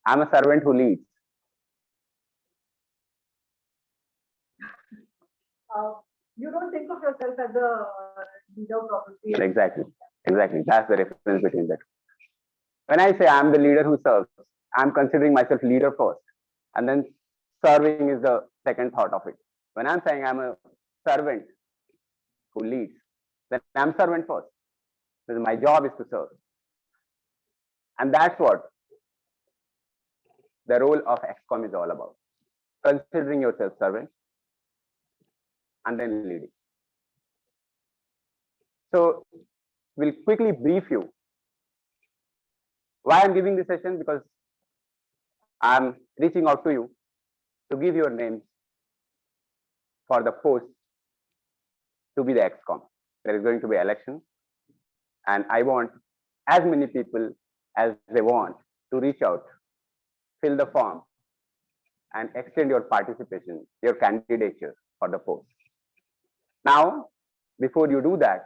I'm a servant who leads.
You don't think of yourself as a leader properly.
Exactly. Exactly. That's the difference between that. When I say I'm the leader who serves, I'm considering myself leader first, and then serving is the second thought of it. When I'm saying I'm a servant who leads, then I'm servant first, because my job is to serve. And that's what the role of XCOM is all about. Considering yourself servant and then leading. So we'll quickly brief you. Why I'm giving this session? Because I'm reaching out to you to give your names for the post to be the XCOM. There is going to be election, and I want as many people as they want to reach out, fill the form, and extend your participation, your candidature for the post. Now, before you do that,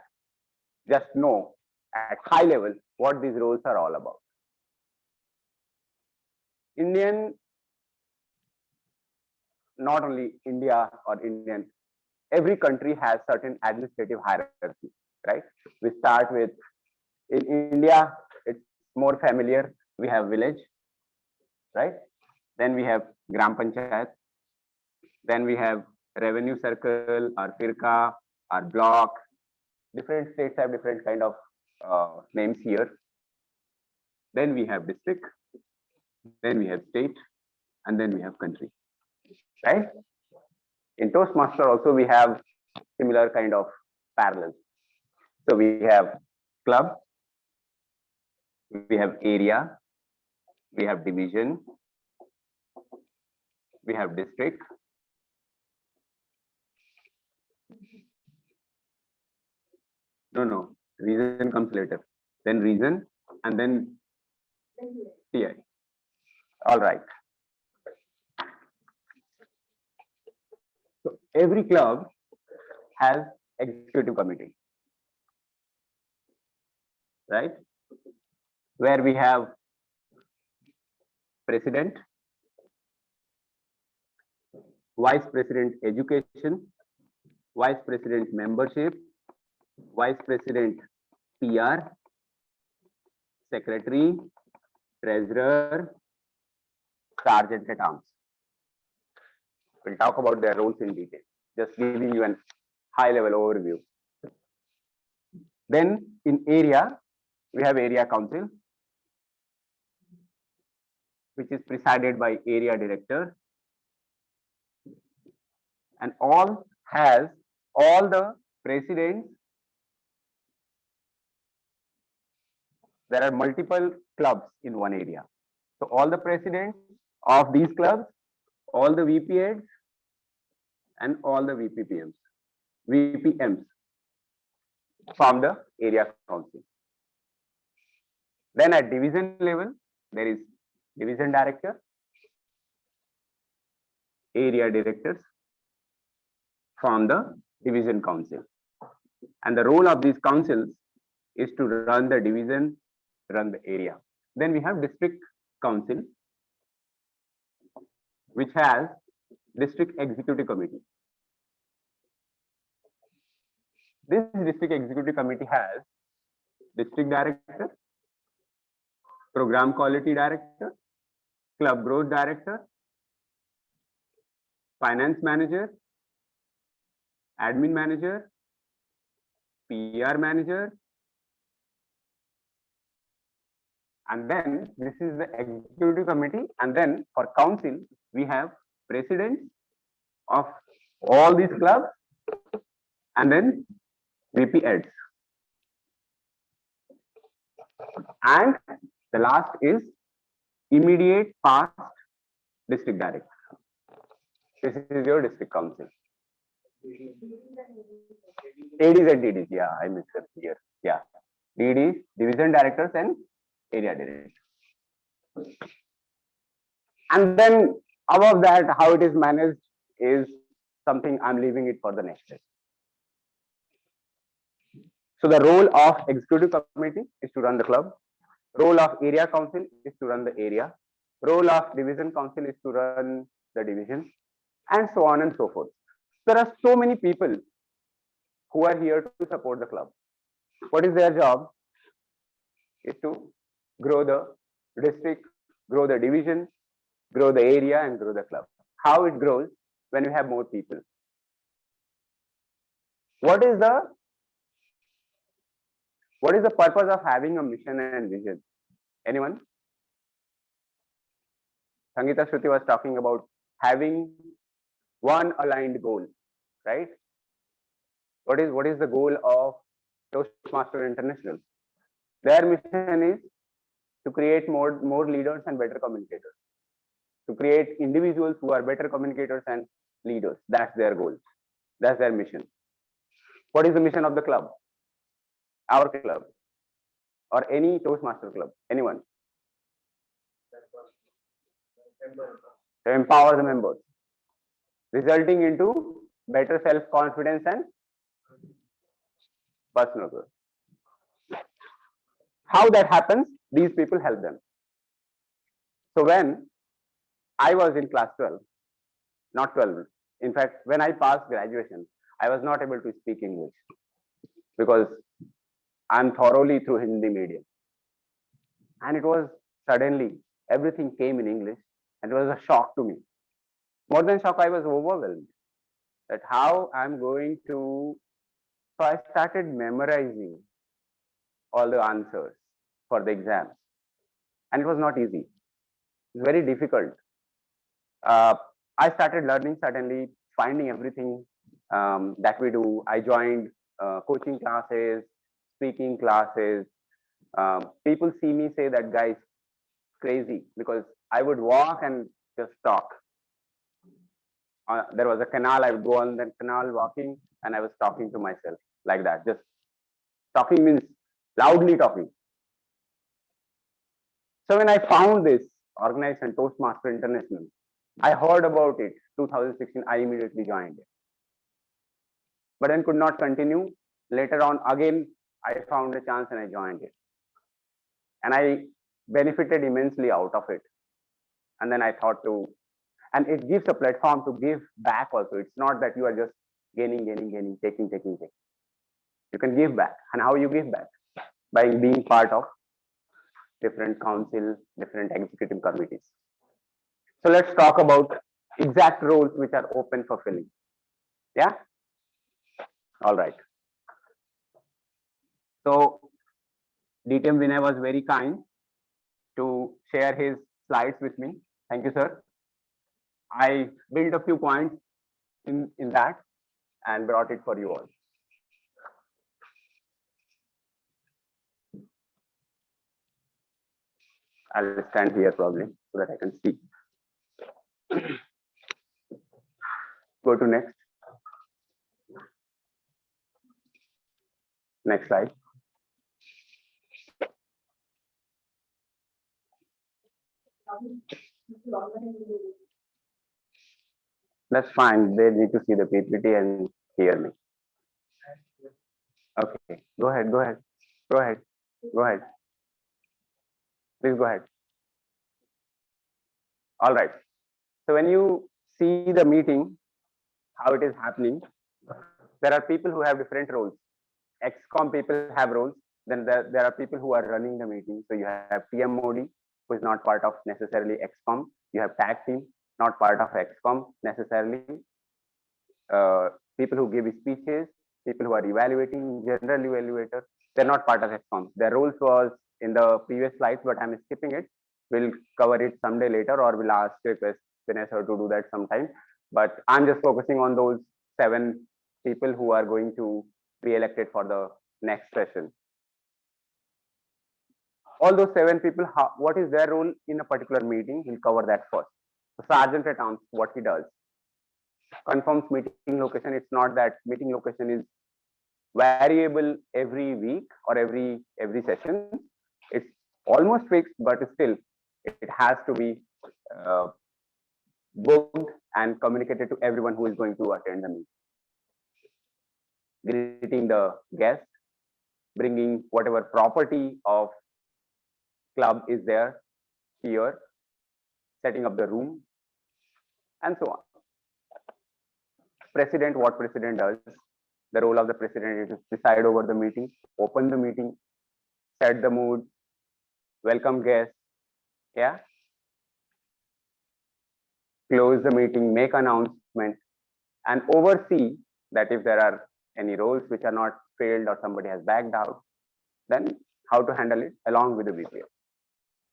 just know at high level what these roles are all about. Not only India or Indian, every country has certain administrative hierarchy, right? We start with, in India, it's more familiar. We have village, right? Then we have Gram Panchayat. Then we have revenue circle or firka or block. Different states have different kind of names here. Then we have district. Then we have state. And then we have country, right? In Toastmaster also we have similar kind of parallels. So we have club, we have area, we have division, we have district, no, region comes later, then region, and then TI. All right. So every club has executive committee, right? Where we have president, vice president education, vice president membership, vice president PR, secretary, treasurer, sergeant at arms. We'll talk about their roles in detail, just giving you a high level overview. Then in area, we have area council, which is presided by area director, and all has all the presidents. There are multiple clubs in one area. So all the presidents of these clubs, all the VP heads, and all the VPMs form the area council. Then at division level, there is division director, area directors form the division council. And the role of these councils is to run the division, run the area. Then we have district council, which has district executive committee. This district executive committee has district director, program quality director, club growth director, finance manager, admin manager, PR manager, and then this is the executive committee. And then for council, we have presidents of all these clubs, and then VP heads. And the last is immediate past district director. This is your district council. ADs and DDs, yeah, I missed it here. Yeah, DDs, division directors, and area directors. And then above that, how it is managed is something I'm leaving it for the next step. So the role of executive committee is to run the club. Role of area council is to run the area. Role of division council is to run the division, and so on and so forth. There are so many people who are here to support the club. What is their job? Is to
grow the district, grow the division, grow the area, and grow the club. How it grows when you have more people. What is the purpose of having a mission and vision? Anyone? Sangeeta Shruti was talking about having one aligned goal, right? What is the goal of Toastmaster International? Their mission is to create more leaders and better communicators, to create individuals who are better communicators and leaders. That's their goal. That's their mission. What is the mission of the club? Our club or any Toastmaster club? Anyone? To empower the members, resulting into better self-confidence and personal growth. How that happens? These people help them. So when I was in class 12, not 12, in fact, when I passed graduation, I was not able to speak English because I'm thoroughly through Hindi medium. And it was suddenly, everything came in English and it was a shock to me. More than shock, I was overwhelmed that how I'm going to. So I started memorizing all the answers for the exams. And it was not easy. It's very difficult. I started learning suddenly, finding everything that we do. I joined coaching classes, speaking classes. People see me say that guy's crazy because I would walk and just talk. There was a canal, I would go on the canal walking and I was talking to myself like that. Just talking means loudly talking. So when I found this organization, Toastmaster International, I heard about it 2016, I immediately joined it. But then could not continue. Later on, again, I found a chance and I joined it. And I benefited immensely out of it. And then I thought to, and it gives a platform to give back also. It's not that you are just gaining, taking. You can give back. And how you give back? By being part of different council, different executive committees. So let's talk about exact roles which are open for filling. Yeah? All right. So DTM Vinay was very kind to share his slides with me. Thank you, sir. I built a few points in that and brought it for you all. I'll stand here probably so that I can see. Go to next. Next slide. That's fine. They need to see the PPT and hear me. Okay, go ahead. Please go ahead. All right. So when you see the meeting, how it is happening, there are people who have different roles. XCOM people have roles. Then there are people who are running the meeting. So you have TMOD, who is not part of necessarily XCOM. You have tag team, not part of XCOM necessarily. People who give speeches, people who are evaluating, general evaluator, they're not part of XCOM. Their roles was in the previous slides, but I'm skipping it. We'll cover it someday later, or we'll ask request Vanessa to do that sometime. But I'm just focusing on those 7 people who are going to be elected for the next session. All those 7 people, what is their role in a particular meeting? We'll cover that first. The sergeant at arms, what he does. Confirms meeting location. It's not that meeting location is variable every week or every session. It's almost fixed, but still it has to be booked and communicated to everyone who is going to attend the meeting. Greeting the guest, bringing whatever property of club is there here, setting up the room, and so on. President, what president does, the role of the president is to preside over the meeting, open the meeting, set the mood, welcome guests, yeah, close the meeting, make announcement, and oversee that if there are any roles which are not filled or somebody has backed out, then how to handle it along with the VPA.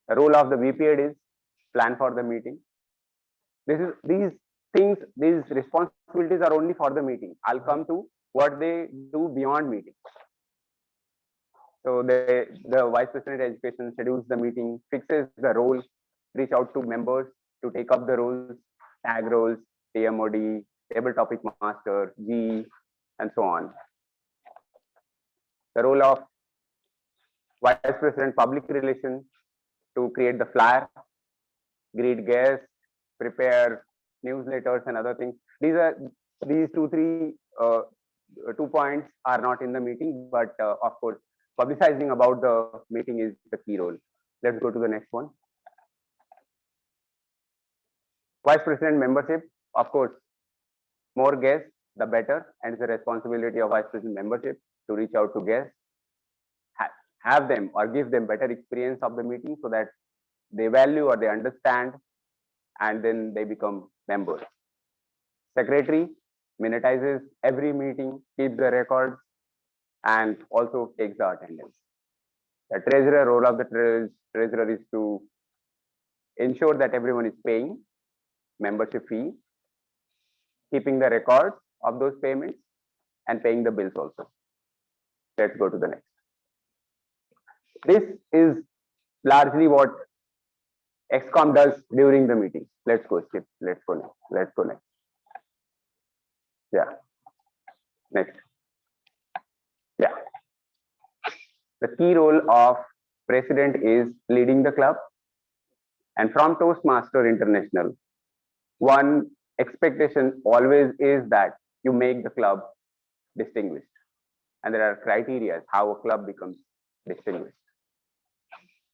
The role of the VPA is plan for the meeting. These things, these responsibilities are only for the meeting. I'll come to what they do beyond meeting. So the Vice President of Education schedules the meeting, fixes the role, reach out to members to take up the roles, tag roles, TMOD, table topic master, G, and so on. The role of Vice President Public Relations to create the flyer, greet guests, prepare newsletters and other things. These two points are not in the meeting, but of course, publicizing about the meeting is the key role. Let's go to the next one. Vice President membership, of course, more guests, the better, and it's the responsibility of Vice President membership to reach out to guests, have them or give them better experience of the meeting so that they value or they understand, and then they become members. Secretary minutizes every meeting, keeps the records, and also takes the attendance. The treasurer, role of the treasurer is to ensure that everyone is paying membership fee, keeping the records of those payments, and paying the bills also. Let's go to the next. This is largely what XCOM does during the meeting. Let's go skip. Let's go next. Let's go next. Yeah. Next. Yeah. The key role of president is leading the club. And from Toastmaster International, one expectation always is that you make the club distinguished. And there are criteria how a club becomes distinguished.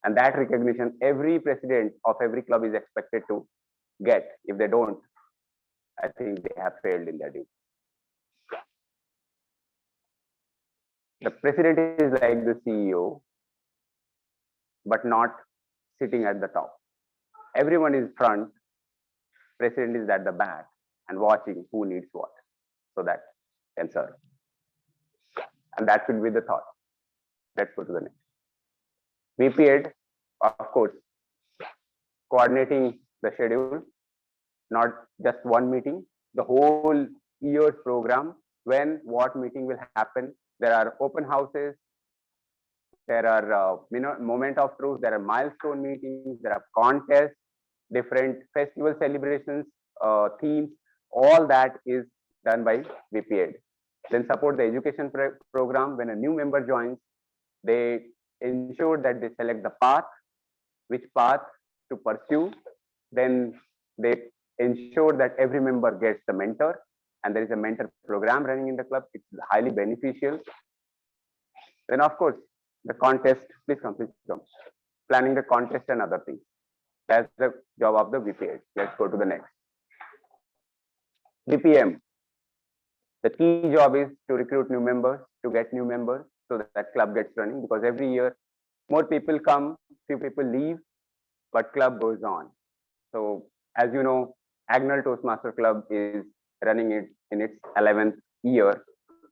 And that recognition, every president of every club is expected to get. If they don't, I think they have failed in their duty. The president is like the CEO, but not sitting at the top. Everyone is front, president is at the back and watching who needs what, so that can serve. And that should be the thought. Let's go to the next. VPA, of course, coordinating the schedule, not just one meeting, the whole year's program, when what meeting will happen. There are open houses, there are moment of truth, there are milestone meetings, there are contests, different festival celebrations, themes, all that is done by VPA. Then support the education program. When a new member joins, they ensure that they select the path, which path to pursue. Then they ensure that every member gets the mentor, and there is a mentor program running in the club. It's highly beneficial. Then of course, the contest, please come. Planning the contest and other things. That's the job of the VPA. Let's go to the next. VPM. The key job is to recruit new members, to get new members, so that club gets running, because every year more people come, few people leave, but club goes on. So as you know, Agnal Toastmaster Club is running it in its 11th year,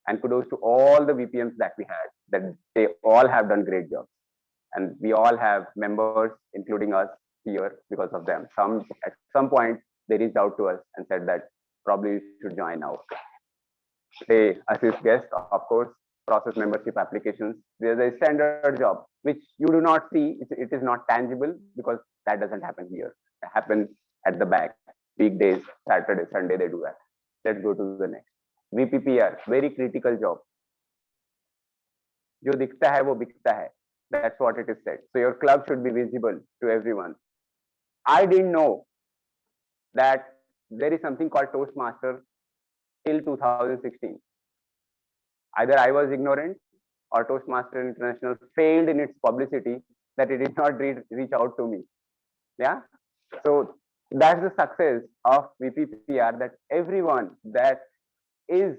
and kudos to all the VPMs that we had, that they all have done great jobs. And we all have members, including us here, because of them. At some point, they reached out to us and said that probably you should join now. They assist guests, of course, process membership applications. There's a standard job, which you do not see. It is not tangible because that doesn't happen here. It happens at the back. Weekdays, Saturday, Sunday, they do that. Let's go to the next. VPPR, very critical job. Jo dikhta hai, wo bikhta hai. That's what it is said. So your club should be visible to everyone. I didn't know that there is something called Toastmaster till 2016. Either I was ignorant or Toastmaster International failed in its publicity, that it did not reach out to me. Yeah. So that's the success of VPPR, that everyone that is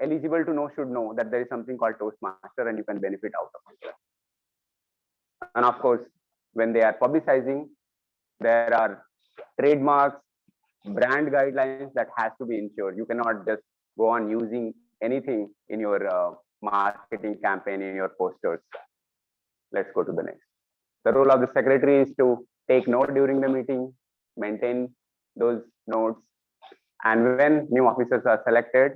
eligible to know should know that there is something called Toastmaster and you can benefit out of it. And of course, when they are publicizing, there are trademarks, brand guidelines that has to be ensured. You cannot just go on using anything in your marketing campaign, in your posters. Let's go to the next. The role of the secretary is to take note during the meeting, maintain those notes, and when new officers are selected,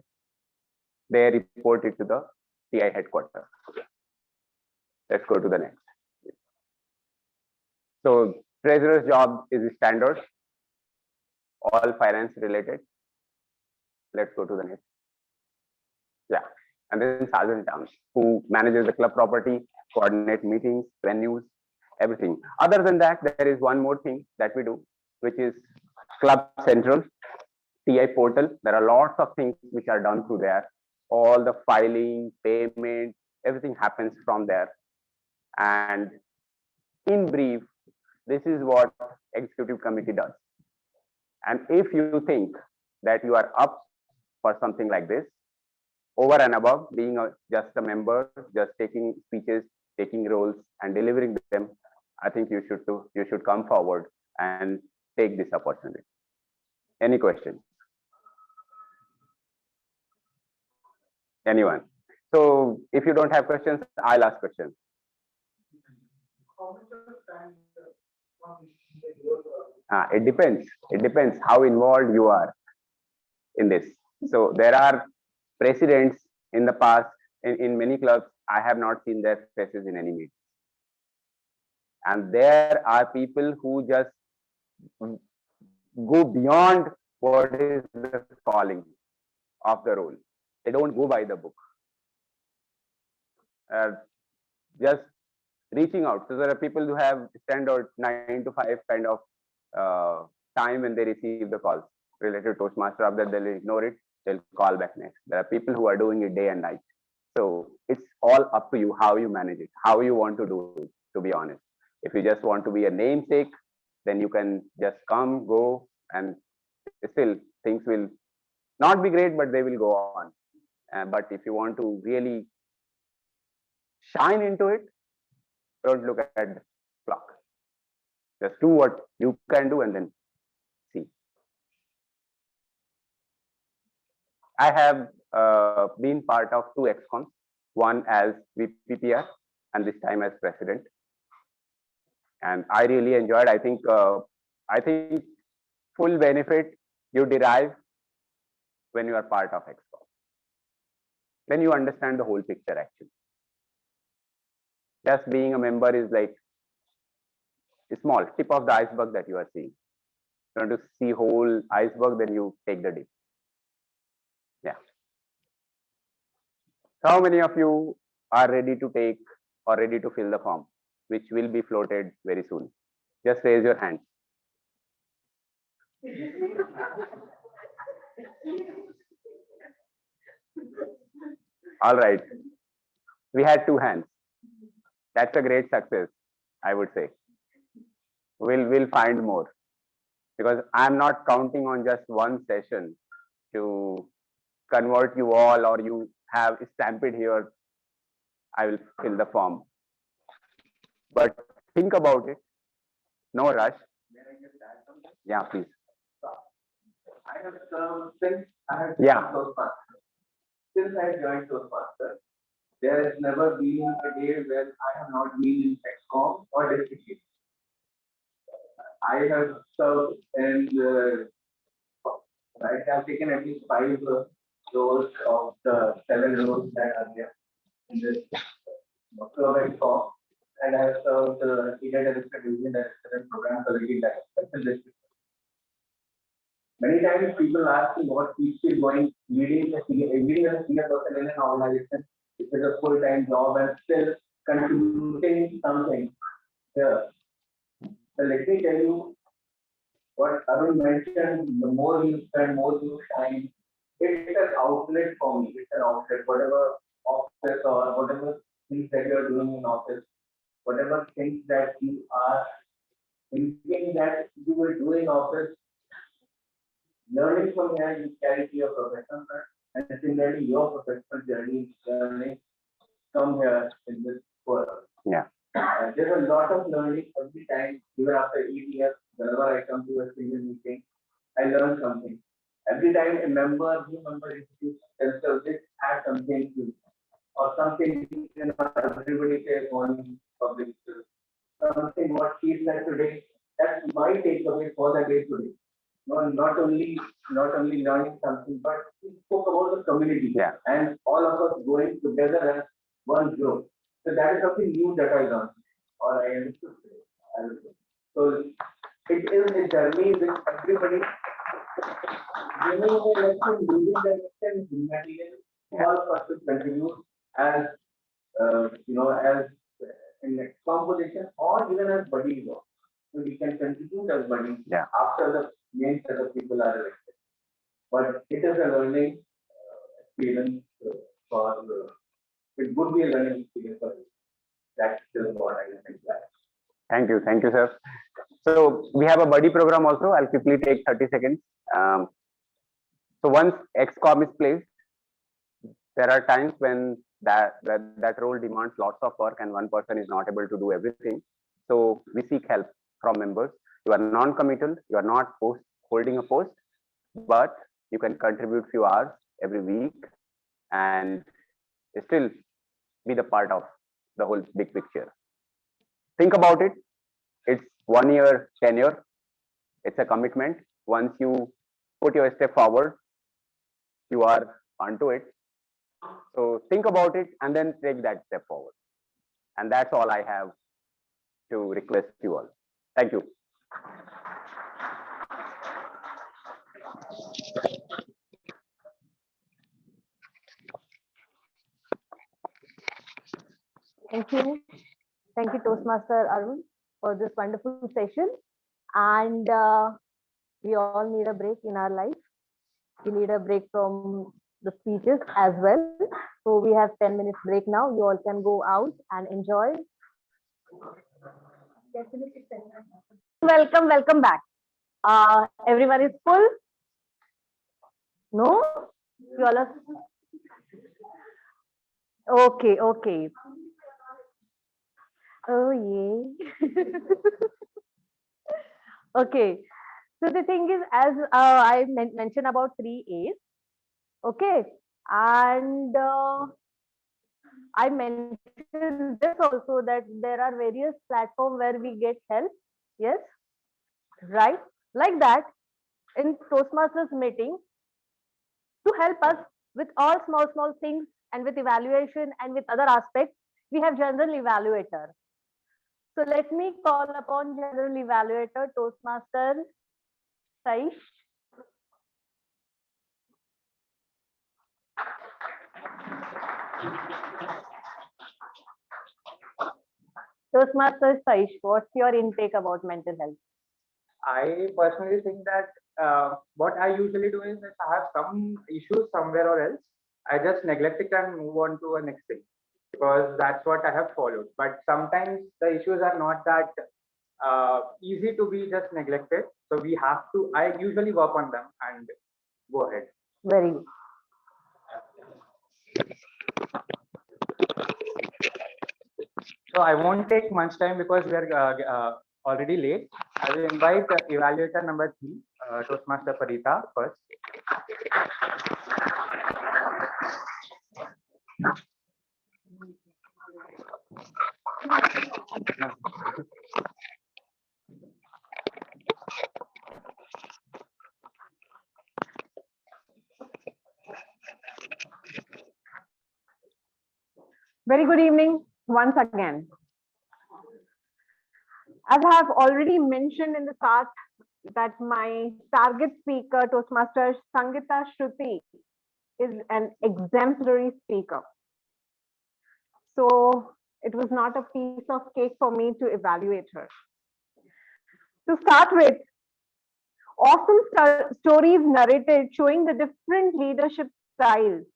they report it to the TI headquarters. Let's go to the next. So treasurer's job is standard, all finance related. Let's go to the next. Yeah, and then sergeant at arms, who manages the club property, coordinate meetings, venues, everything. Other than that, there is one more thing that we do, which is Club Central, TI portal. There are lots of things which are done through there. All the filing, payment, everything happens from there. And in brief, this is what executive committee does. And if you think that you are up for something like this, over and above being just a member, just taking speeches, taking roles and delivering them, I think you should come forward and take this opportunity. Any questions? Anyone? So if you don't have questions, I'll ask questions. It depends. It depends how involved you are in this. So there are presidents in the past in many clubs. I have not seen their faces in any meeting. And there are people who just go beyond what is the calling of the role. They don't go by the book. Just reaching out. So there are people who have standard 9 to 5 kind of time when they receive the calls related to Toastmaster. After they'll ignore it, they'll call back next. There are people who are doing it day and night. So it's all up to you how you manage it, how you want to do it, to be honest. If you just want to be a namesake, then you can just come, go, and still things will not be great, but they will go on. But if you want to really shine into it, don't look at the clock. Just do what you can do and then see. I have been part of 2 excons, one as VPPR and this time as president. And I really enjoyed. I think full benefit you derive when you are part of excon. Then you understand the whole picture actually. Just being a member is like a small tip of the iceberg that you are seeing. If you want to see whole iceberg, then you take the dip. Yeah. How many of you are ready to take or ready to fill the form, which will be floated very soon? Just raise your hand. All right. We had 2 hands. That's a great success, I would say. We'll find more, because I'm not counting on just one session to convert you all, or you have stamped here, I will fill the form. But think about it. No rush. Yeah, please.
I have served since I have
Yeah.
Since I joined Toastmasters, there has never been a day when I have not been in excom or district. I have served in I have taken at least 5 roles of the 7 roles that are there in this club excom, and I have served senior director, division director, program quality director. Many times people ask me what keeps you going, leading a senior person in an organization. It is a full-time job and still contributing something here. So let me tell you what Arun mentioned, the more you spend, more you shine. It's an outlet for me. It's an outlet. Whatever office or whatever things that you're doing in office, whatever things that you are thinking that you will do in office, learning from here, you carry to your professional side, and similarly, your professional journey come here in this world.
Yeah.
There's a lot of learning every time, even after 8 years, whenever I come to a single meeting, I learn something. Every time a new member introduces themselves, they add something to, or something, everybody says on public, something what he said today, that's my takeaway for the day today. No, not only learning something, but we spoke about the community,
Yeah.
and all of us going together as one group. So that is something new that I learned, or I understood today. So it is a journey with everybody. Giving a lesson, losing the lesson, material, all of us to contribute as as in a composition or even as buddies. So we can contribute as buddies
Yeah.
after the main set of people are elected. But it is a learning experience for it would be a learning experience for you. That's just what I think.
Thank you, sir. So we have a buddy program also. I'll quickly take 30 seconds. So once XCOM is placed, there are times when that role demands lots of work and one person is not able to do everything. So we seek help from members. You are non-committal, you are not holding a post, but you can contribute few hours every week and still be the part of the whole big picture. Think about it. It's 1 year tenure. It's a commitment. Once you put your step forward, you are onto it. So think about it and then take that step forward. And that's all I have to request you all. Thank you.
Thank you. Thank you, Toastmaster Arun, for this wonderful session. And we all need a break in our life. We need a break from the speeches as well. So we have 10 minutes break now. You all can go out and enjoy. Welcome back. Everyone is full? No? You all are... Okay. Oh, yeah. Okay. So the thing is, as I mentioned about 3 A's, okay, and I mentioned this also that there are various platforms where we get help. Yes, right? Like that, in Toastmasters meeting, to help us with all small things and with evaluation and with other aspects, we have general evaluator. So let me call upon general evaluator, Toastmaster Saish. Toastmaster Saish, what's your intake about mental health?
I personally think that what I usually do is if I have some issues somewhere or else, I just neglect it and move on to a next thing because that's what I have followed. But sometimes the issues are not that easy to be just neglected. So we have to, I usually work on them and go ahead.
Very good.
So I won't take much time because we are already late. I will invite evaluator number 3, Toastmaster Parita first.
Very good evening once again. As I have already mentioned in the start that my target speaker, Toastmaster Sangeeta Shruti, is an exemplary speaker. So it was not a piece of cake for me to evaluate her. To start with, awesome stories narrated showing the different leadership styles.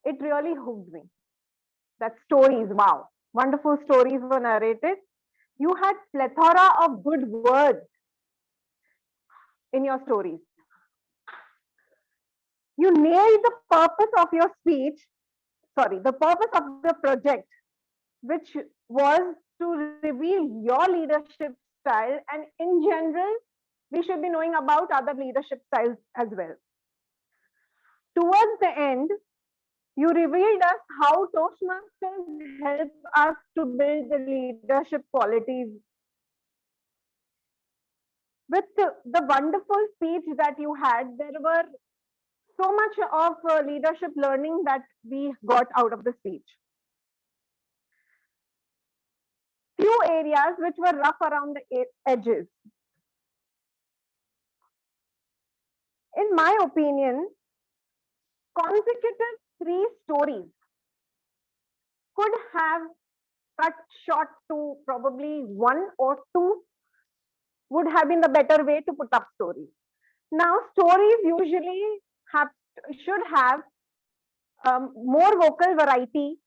It really hooked me. That stories, wow, wonderful stories were narrated. You had plethora of good words in your stories. You nailed the purpose of your speech, the purpose of the project which was to reveal your leadership style. And in general, we should be knowing about other leadership styles as well. Towards the end, you revealed us how Toastmasters help us to build the leadership qualities. With the wonderful speech that you had, there were so much of leadership learning that we got out of the speech. Few areas which were rough around the edges. In my opinion, consecutive 3 stories could have cut short to probably 1 or 2 would have been the better way to put up stories. Now, stories usually have should have more vocal variety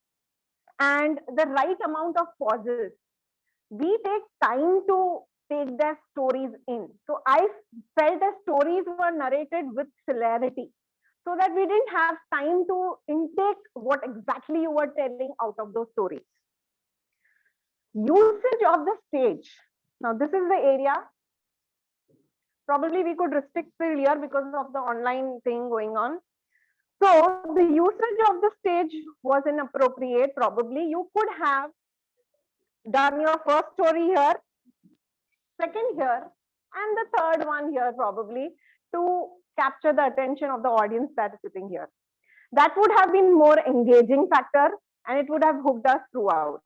and the right amount of pauses. We take time to take their stories in. So I felt the stories were narrated with celerity so that we didn't have time to intake what exactly you were telling out of those stories. Usage of the stage. Now, this is the area. Probably we could restrict till here because of the online thing going on. So the usage of the stage was inappropriate. Probably you could have done your first story here, second here, and the third one here probably to capture the attention of the audience that is sitting here. That would have been more engaging factor and it would have hooked us throughout.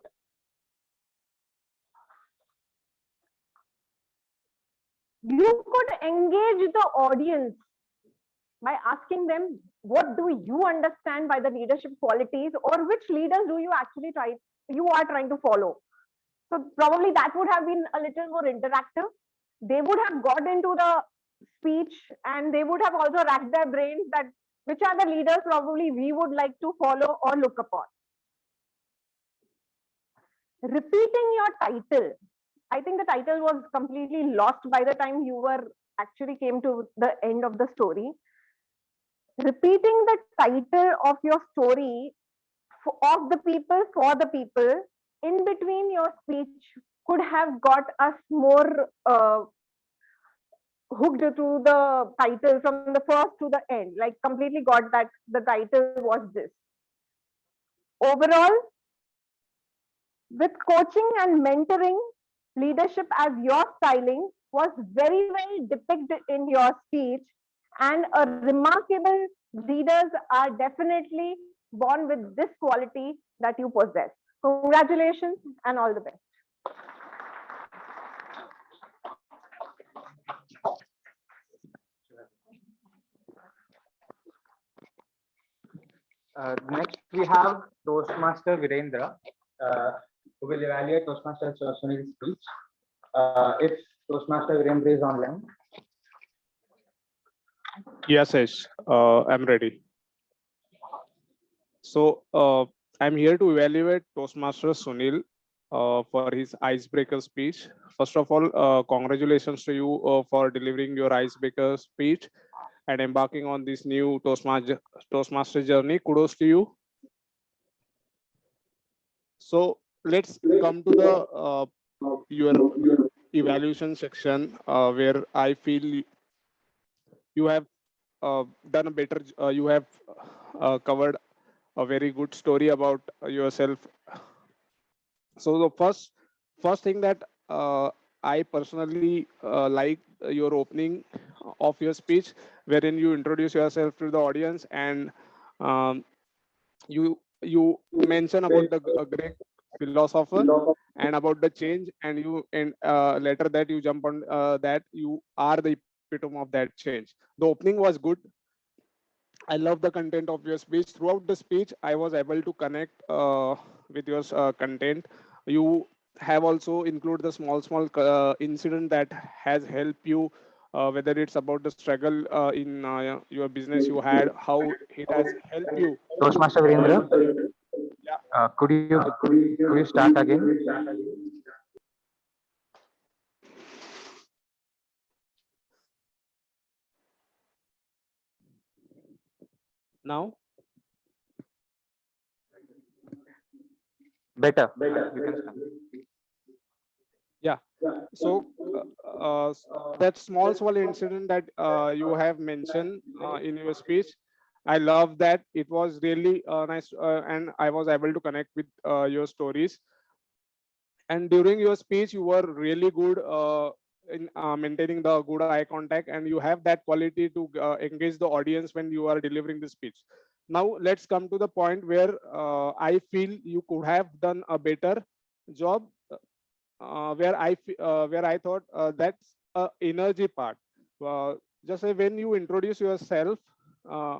You could engage the audience by asking them, what do you understand by the leadership qualities, or which leaders do you actually trying to follow? So probably that would have been a little more interactive. They would have got into the speech and they would have also racked their brains that which are the leaders probably we would like to follow or look upon. Repeating your title. I think the title was completely lost by the time you were actually came to the end of the story. Repeating the title of your story of the people for the people in between your speech could have got us more hooked to the title from the first to the end, like completely got that the title was this. Overall, with coaching and mentoring, leadership as your styling was very well depicted in your speech, and a remarkable leaders are definitely born with this quality that you possess. Congratulations and all the best.
Next, we have Toastmaster Virendra, who will evaluate Toastmaster Sunil's speech. If Toastmaster Virendra is online.
Yes, yes, I'm ready. So I'm here to evaluate Toastmaster Sunil for his icebreaker speech. First of all, congratulations to you for delivering your icebreaker speech and embarking on this new Toastmaster journey. Kudos to you. So let's come to the your evaluation section where I feel you have done a better. You have covered a very good story about yourself. So the first thing that I personally like your opening of your speech, wherein you introduce yourself to the audience and um, you mention about the Greek philosopher and about the change, and you and later that you jump on that you are the epitome of that change. The opening was good. I love the content of your speech. Throughout the speech, I was able to connect with your content. You have also included the small incident that has helped you, whether it's about the struggle in your business you had, how it has helped you.
Toastmaster Virendra,
Yeah.
Could you start again?
Now,
Better.
You can start. Yeah. So that small incident that you have mentioned in your speech, I love that. It was really nice, and I was able to connect with your stories. And during your speech, you were really good in maintaining the good eye contact, and you have that quality to engage the audience when you are delivering the speech. Now let's come to the point where I feel you could have done a better job, where I thought that's a energy part. Uh, just say when you introduce yourself uh,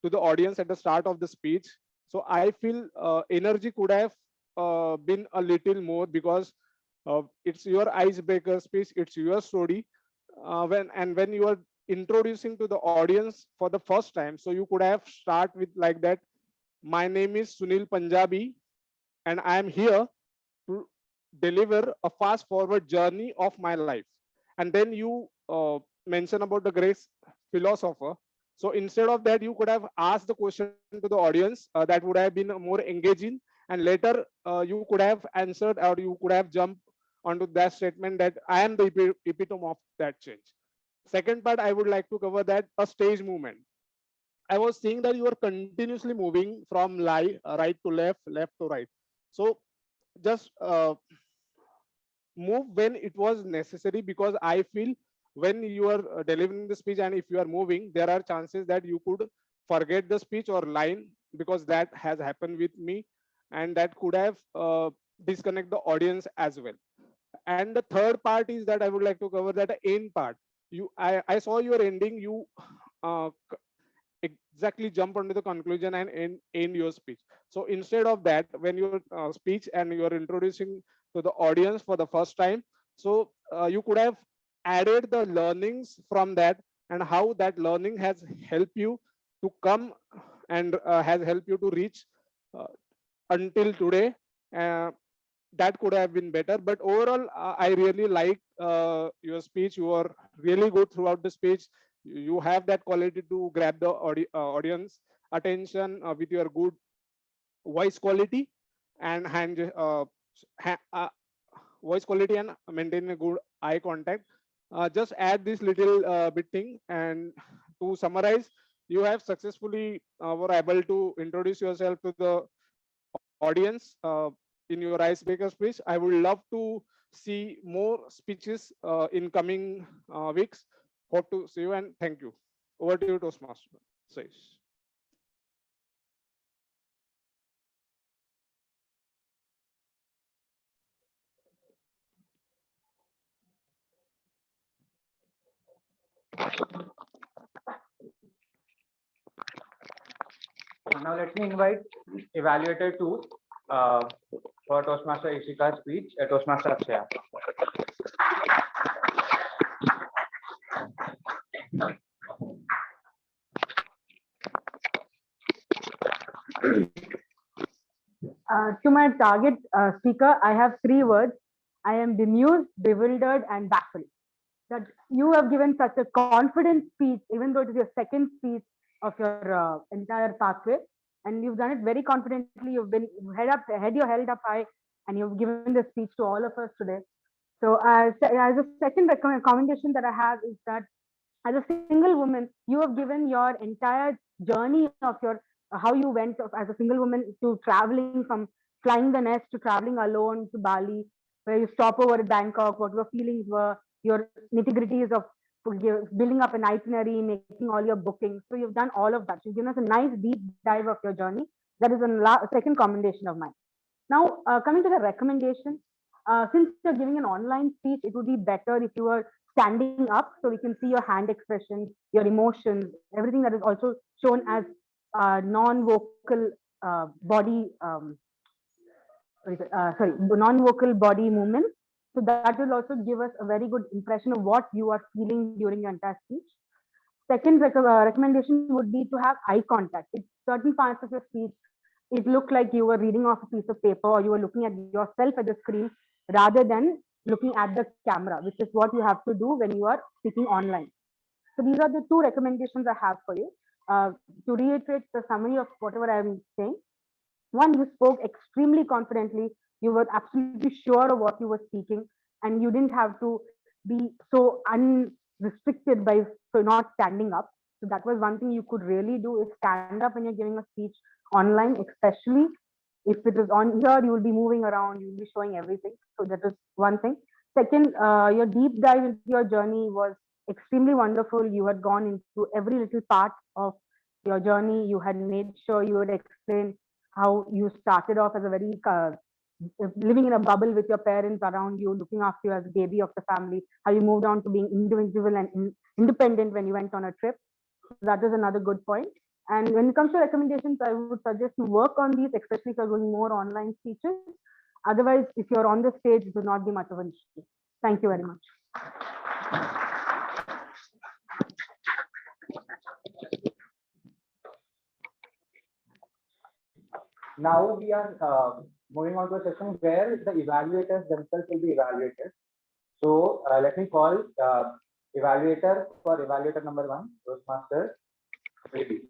to the audience at the start of the speech, so I feel energy could have been a little more, because it's your icebreaker speech, it's your story. When you are introducing to the audience for the first time, so you could have start with like that. My name is Sunil Punjabi, and I am here to deliver a fast forward journey of my life. And then you mention about the great philosopher. So instead of that, you could have asked the question to the audience, that would have been more engaging. And later you could have answered, or you could have jumped onto that statement that I am the epitome of that change. Second part, I would like to cover that a stage movement. I was seeing that you are continuously moving from right to left, left to right. So just move when it was necessary, because I feel when you are delivering the speech and if you are moving, there are chances that you could forget the speech or line, because that has happened with me, and that could have disconnect the audience as well. And the third part is that I would like to cover that end part. I saw your ending. You uh, exactly jump onto the conclusion and end your speech. So instead of that, when your speech and you're introducing to the audience for the first time, so you could have added the learnings from that, and how that learning has helped you to come, and has helped you to reach uh, until today. uh, that could have been better, but overall I really like your speech. You are really good throughout the speech. You have that quality to grab the audience attention with your good voice quality and ha- uh, voice quality, and maintain a good eye contact. Just add this little bit thing, and to summarize, you have successfully were able to introduce yourself to the audience in your icebreaker speech. I would love to see more speeches in coming weeks. Hope to see you, and thank you. Over to you, Toastmaster. Says.
Now let me invite evaluator 2 uh, for Toastmaster Ishika's speech, Toastmaster Akshaya.
To my target speaker, I have three words. I am bemused, bewildered, and baffled. That you have given such a confident speech, even though it is your second speech of your entire pathway, and you've done it very confidently. You've been head your held up high, and you've given the speech to all of us today. So, as a second recommendation that I have is that as a single woman, you have given your entire journey of your how you went as a single woman to traveling from flying the nest to traveling alone to Bali, where you stop over at Bangkok, what your feelings were, your nitty-gritties of building up an itinerary, making all your bookings. So you've done all of that. You've given us a nice deep dive of your journey. That is a second commendation of mine. Now, coming to the recommendation, since you're giving an online speech, it would be better if you were standing up so we can see your hand expressions, your emotions, everything that is also shown as non-vocal body, non-vocal body movements. So that will also give us a very good impression of what you are feeling during your entire speech. Second recommendation would be to have eye contact. In certain parts of your speech, it looked like you were reading off a piece of paper, or you were looking at yourself at the screen rather than looking at the camera, which is what you have to do when you are speaking online. So these are the two recommendations I have for you. To reiterate the summary of whatever I'm saying, One, you spoke extremely confidently. You were absolutely sure of what you were speaking, and you didn't have to be so unrestricted by for not standing up. So that was one thing you could really do, is stand up when you're giving a speech online, especially if it is on here, you will be moving around, you'll be showing everything. So that is one thing. Second, your deep dive into your journey was extremely wonderful. You had gone into every little part of your journey. You had made sure you would explain how you started off as a very living in a bubble with your parents around you, looking after you as a baby of the family, how you moved on to being individual and independent when you went on a trip. So that is another good point. And when it comes to recommendations, I would suggest you work on these, especially if you're going more online speeches. Otherwise, if you're on the stage, it will not be much of an issue. Thank you very much.
Now we are moving on to a session where the evaluators themselves will be evaluated. So let me call evaluator for evaluator number 1, Toastmasters. Maybe.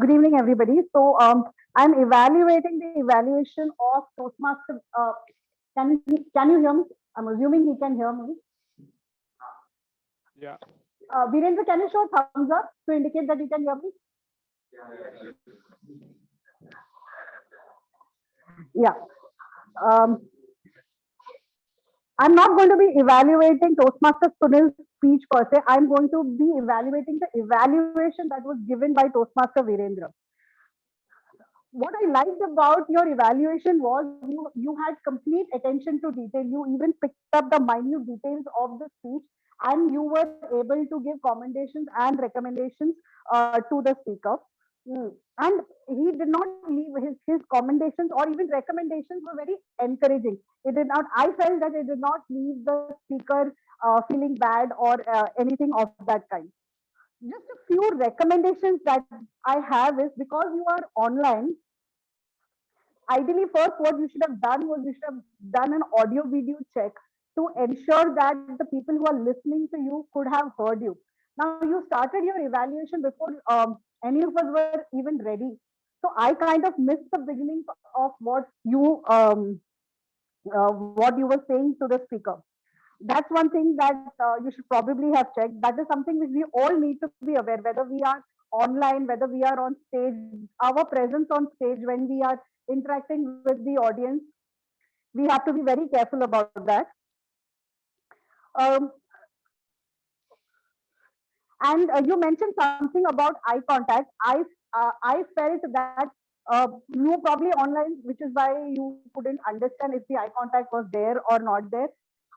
Good evening, everybody. So I'm evaluating the evaluation of Toastmaster. Can you hear me? I'm assuming he can hear me.
Yeah.
Virendra, can you show thumbs up to indicate that you can hear me? Yeah. I'm not going to be evaluating Toastmaster Sunil's speech per se. I'm going to be evaluating the evaluation that was given by Toastmaster Virendra. What I liked about your evaluation was you had complete attention to detail. You even picked up the minute details of the speech, and you were able to give commendations and recommendations to the speaker. And he did not leave his commendations or even recommendations were very encouraging. It did not. I felt that it did not leave the speaker feeling bad or anything of that kind. Just a few recommendations that I have is, because you are online, ideally first what you should have done was you should have done an audio video check to ensure that the people who are listening to you could have heard you. Now you started your evaluation before any of us were even ready. So I kind of missed the beginning of what you were saying to the speaker. That's one thing that you should probably have checked. That is something which we all need to be aware, whether we are online, whether we are on stage, our presence on stage when we are interacting with the audience, we have to be very careful about that. Um, and you mentioned something about eye contact. I felt that you were probably online, which is why you couldn't understand if the eye contact was there or not there.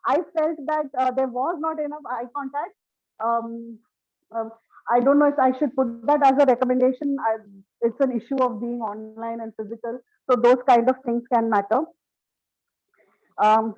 I felt that there was not enough eye contact. Um, I don't know if I should put that as a recommendation. It's an issue of being online and physical, so those kind of things can matter. Um,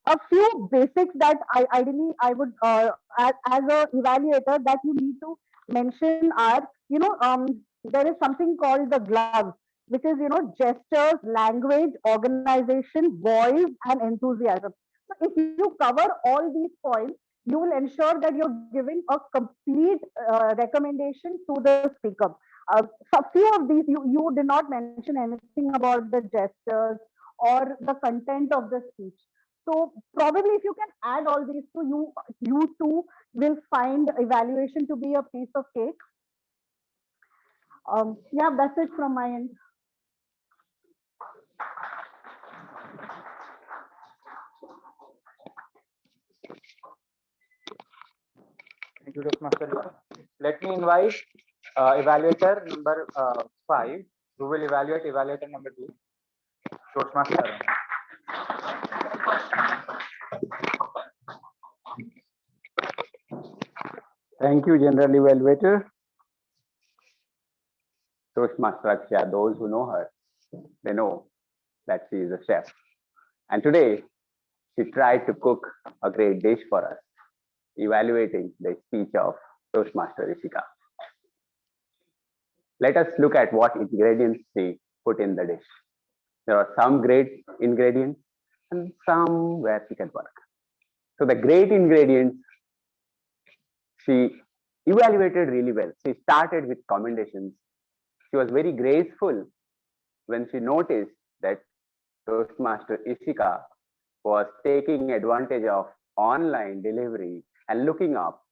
a few basics that ideally I would, as a evaluator, that you need to mention are, there is something called the glove, which is, gestures, language, organization, voice, and enthusiasm. So if you cover all these points, you will ensure that you're giving a complete recommendation to the speaker. So few of these, you did not mention anything about the gestures or the content of the speech. So probably if you can add all these to you too will find evaluation to be a piece of cake. Yeah, that's it from my end.
Thank you, Toastmaster. Let me invite evaluator number 5, who will evaluate evaluator number 2, Toastmaster.
Thank you, General Evaluator. Toastmaster Akshay, those who know her, they know that she is a chef. And today, she tried to cook a great dish for us, evaluating the speech of Toastmaster Ishika. Let us look at what ingredients she put in the dish. There are some great ingredients and some where she can work. So the great ingredients, she evaluated really well. She started with commendations. She was very graceful when she noticed that Toastmaster Ishika was taking advantage of online delivery and looking up.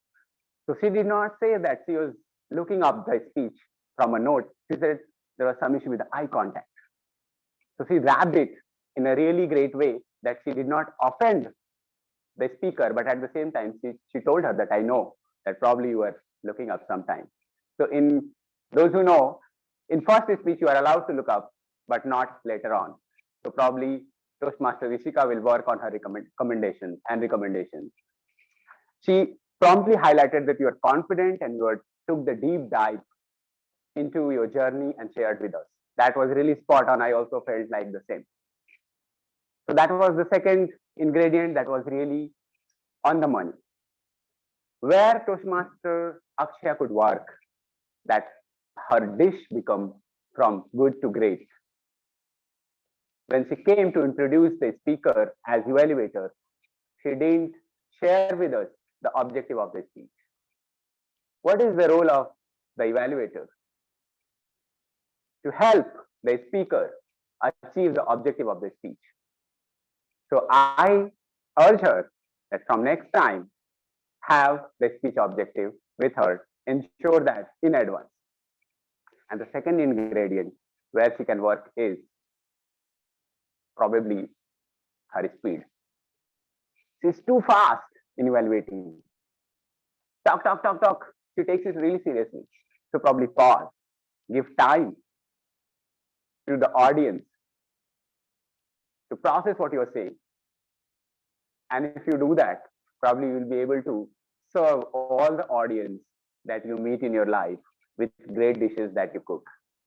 So she did not say that she was looking up the speech from a note. She said there was some issue with the eye contact. So she wrapped it in a really great way that she did not offend the speaker, but at the same time, she told her that I know that probably you were looking up sometime. So in those who know, in first speech, you are allowed to look up, but not later on. So probably Toastmaster Ishika will work on her recommendations. She promptly highlighted that you are confident and you took the deep dive into your journey and shared with us. That was really spot on. I also felt like the same. So that was the second ingredient that was really on the money. Where Toastmaster Akshaya could work, that her dish become from good to great. When she came to introduce the speaker as evaluator, she didn't share with us the objective of the speech. What is the role of the evaluator? To help the speaker achieve the objective of the speech. So I urge her that from next time, have the speech objective with her, ensure that in advance. And the second ingredient where she can work is probably her speed. She's too fast in evaluating. Talk. She takes it really seriously. So probably pause, give time to the audience to process what you're saying. And if you do that, probably you'll be able to serve all the audience that you meet in your life with great dishes that you cook.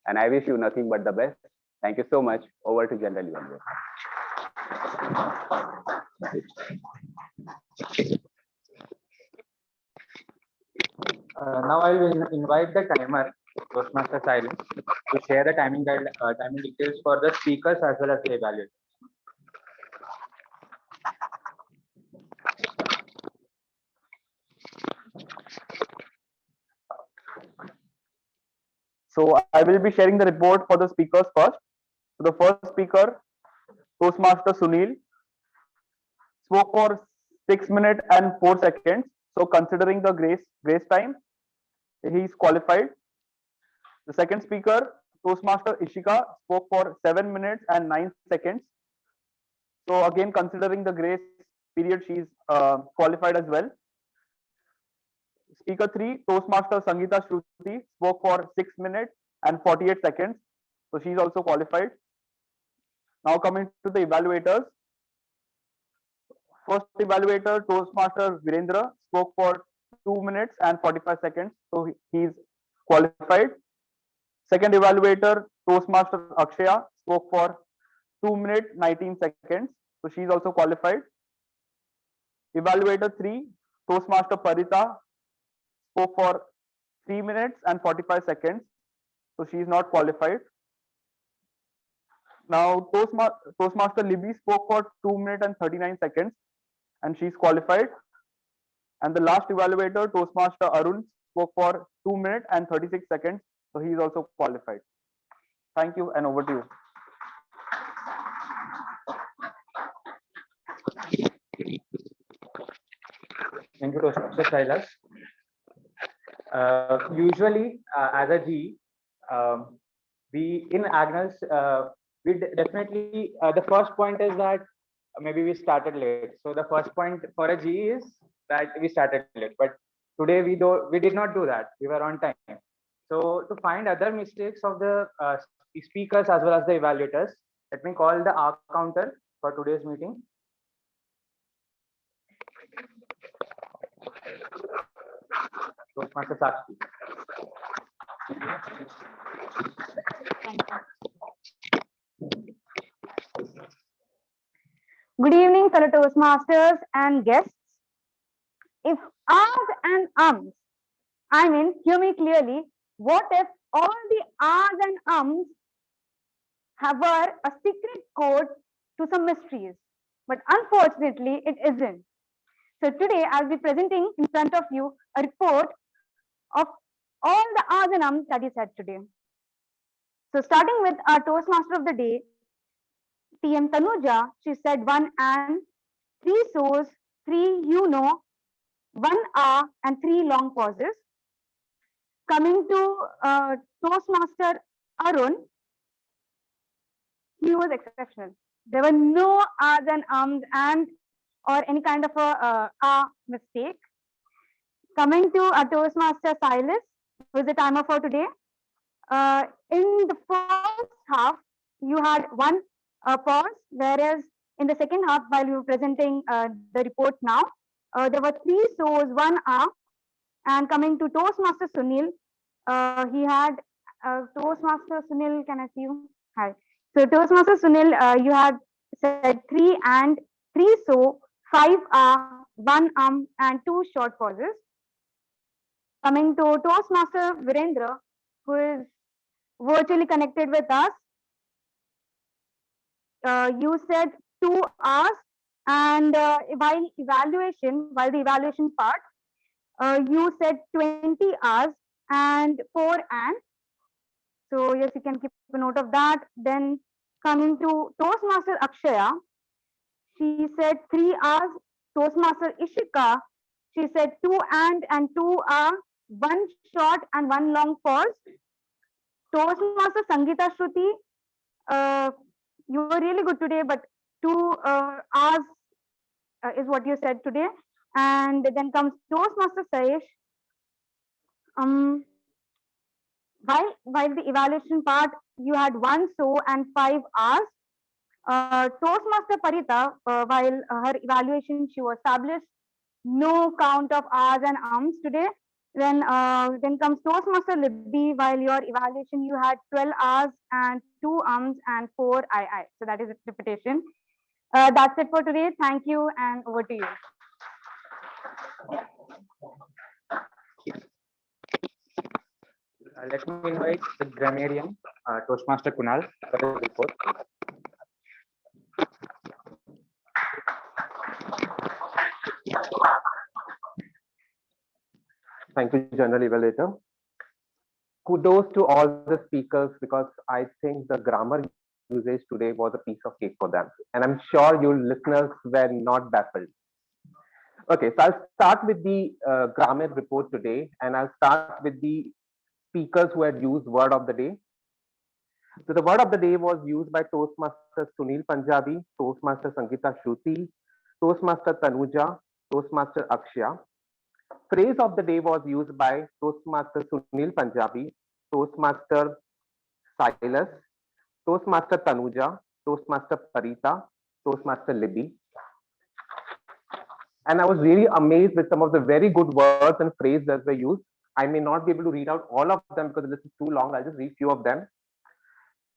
And I wish you nothing but the best. Thank you so much. Over to General Yuvan.
Now I will invite the timer, Toastmaster Silence, to share the timing details for the speakers as well as the evaluators.
So I will be sharing the report for the speakers first. So the first speaker, Toastmaster Sunil, spoke for 6 minutes and 4 seconds. So considering the grace time, he is qualified. The second speaker, Toastmaster Ishika, spoke for 7 minutes and 9 seconds. So again, considering the grace period, she is qualified as well. Speaker 3, Toastmaster Sangeeta Shruti, spoke for 6 minutes and 48 seconds. So she is also qualified. Now coming to the evaluators. First evaluator, Toastmaster Virendra, spoke for 2 minutes and 45 seconds. So he is qualified. Second evaluator, Toastmaster Akshaya, spoke for 2 minutes 19 seconds. So she is also qualified. Evaluator 3, Toastmaster Parita, spoke for 3 minutes and 45 seconds. So she is not qualified. Now Toastmaster Libby spoke for 2 minutes and 39 seconds and she is qualified. And the last evaluator, Toastmaster Arun, spoke for 2 minutes and 36 seconds. So he is also qualified. Thank you and over to you.
Thank you, Toastmaster Silas. Usually, as a G, we in Agnals, we definitely the first point is that maybe we started late. So the first point for a G is that we started late. But today we did not do that. We were on time. So to find other mistakes of the speakers as well as the evaluators, let me call the R counter for today's meeting. Toastmaster Sakshi.
Good evening, fellow Toastmasters and guests. If ahs and ums, I mean, hear me clearly, what if all the ahs and ums were a secret code to some mysteries? But unfortunately, it isn't. So today I'll be presenting in front of you a report of all the R's and Ums that you said today. So starting with our Toastmaster of the day, TM Tanuja, she said one and, three so's, three you know, one R and three long pauses. Coming to Toastmaster Arun, he was exceptional. There were no R's and Ums and or any kind of a mistake. Coming to a Toastmaster Silas, who is the timer for today. In the first half, you had one pause, whereas in the second half, while you were presenting the report now, there were three so's, one R. And coming to Toastmaster Sunil, he had Toastmaster Sunil, can I see you? Hi. So Toastmaster Sunil, you had said three and, three so, five R, one and two short pauses. Coming to Toastmaster Virendra, who is virtually connected with us, you said 2 hours, and while the evaluation part, you said 20 hours and 4 and. So yes, you can keep a note of that. Then coming to Toastmaster Akshaya, she said 3 hours. Toastmaster Ishika, she said 2 and 2 are, 1 short and 1 long pause. Toastmaster Sangeeta Shruti, you were really good today, but 2 hours is what you said today. And then comes Toastmaster Sayesh. While the evaluation part, you had 1 so and 5 hours. Toastmaster Parita, while her evaluation, she was established no count of R's and Ums today. Then comes Toastmaster Libby, while your evaluation, you had 12 R's and 2 Ums and 4 II. So that is its repetition. That's it for today. Thank you, and over to you.
Let me invite the grammarian, Toastmaster Kunal, for the report.
Thank you, General Evaluator. Kudos to all the speakers, because I think the grammar usage today was a piece of cake for them. And I'm sure you listeners were not baffled. Okay, so I'll start with the grammar report today, and I'll start with the speakers who had used word of the day. So the word of the day was used by Toastmaster Sunil Punjabi, Toastmaster Sangeeta Shruti, Toastmaster Tanuja, Toastmaster Akshaya. Phrase of the day was used by Toastmaster Sunil Punjabi, Toastmaster Silas, Toastmaster Tanuja, Toastmaster Parita, Toastmaster Libby. And I was really amazed with some of the very good words and phrases that were used. I may not be able to read out all of them because the list is too long. I'll just read few of them.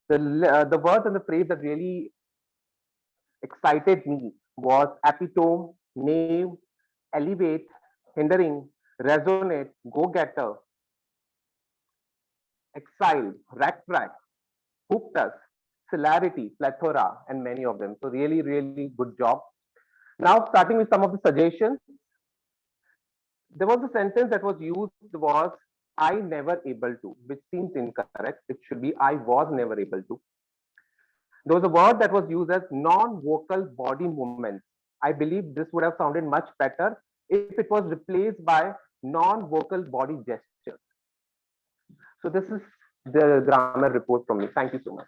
The words and the phrase that really excited me was epitome, name, elevate, hindering, resonate, go-getter, exile, rack, hooked us, celerity, plethora, and many of them. So really, really good job. Now, starting with some of the suggestions. There was a sentence that was used was I never able to, which seems incorrect. It should be I was never able to. There was a word that was used as non-vocal body movements. I believe this would have sounded much better if it was replaced by non-vocal body gestures. So this is the grammar report from me. Thank you so much.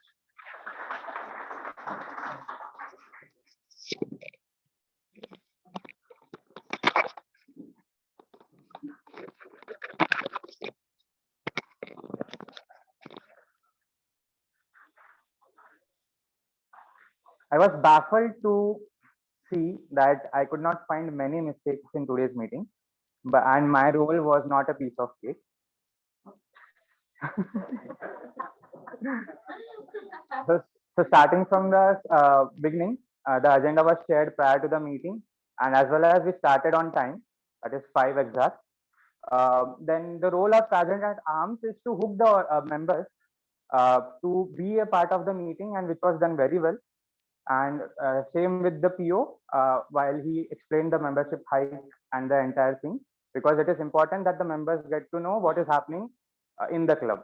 I was baffled to see that I could not find many mistakes in today's meeting, and my role was not a piece of cake. So starting from the beginning, the agenda was shared prior to the meeting, and as well as we started on time, that is 5 exact. Then the role of Sergeant at Arms is to hook the members to be a part of the meeting, and which was done very well. And same with the PO, while he explained the membership hike and the entire thing, because it is important that the members get to know what is happening in the club.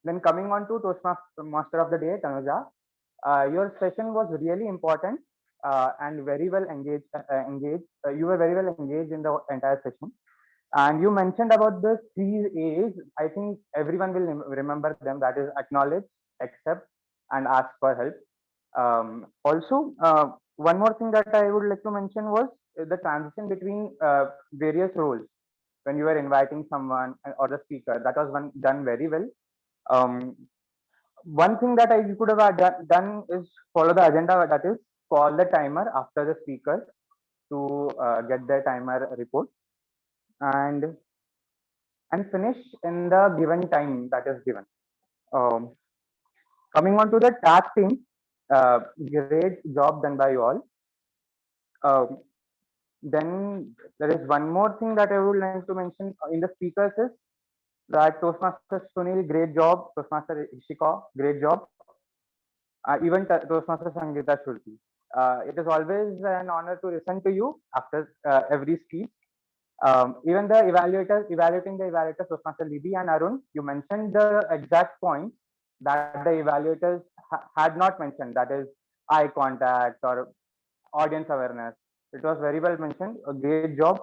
Then coming on to Toastmaster of the Day, Tanuja, your session was really important and very well engaged. You were very well engaged in the entire session. And you mentioned about the 3 A's. I think everyone will remember them. That is acknowledge, accept, and ask for help. Also, one more thing that I would like to mention was the transition between various roles when you were inviting someone or the speaker. That was done very well. One thing that I could have done is follow the agenda, that is call the timer after the speaker to get the timer report and finish in the given time that is given. Um, Coming on to the task team, great job done by you all. Then there is one more thing that I would like to mention in the speakers is that Toastmaster Sunil, great job. Toastmaster Ishika, great job. Even Toastmaster Sangeeta Shruti. It is always an honor to listen to you after every speech. Even the evaluating the evaluators, Toastmaster Libby and Arun, you mentioned the exact points that the evaluators had not mentioned, that is eye contact or audience awareness. It was very well mentioned. A great job.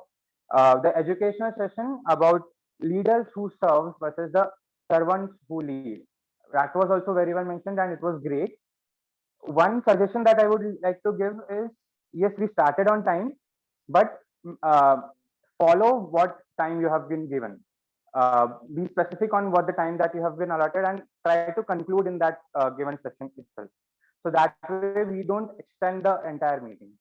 The educational session about leaders who serve versus the servants who lead. That was also very well mentioned and it was great. One suggestion that I would like to give is, yes, we started on time, but uh, follow what time you have been given. Be specific on what the time that you have been allotted and try to conclude in that given session itself. So that way we don't extend the entire meeting.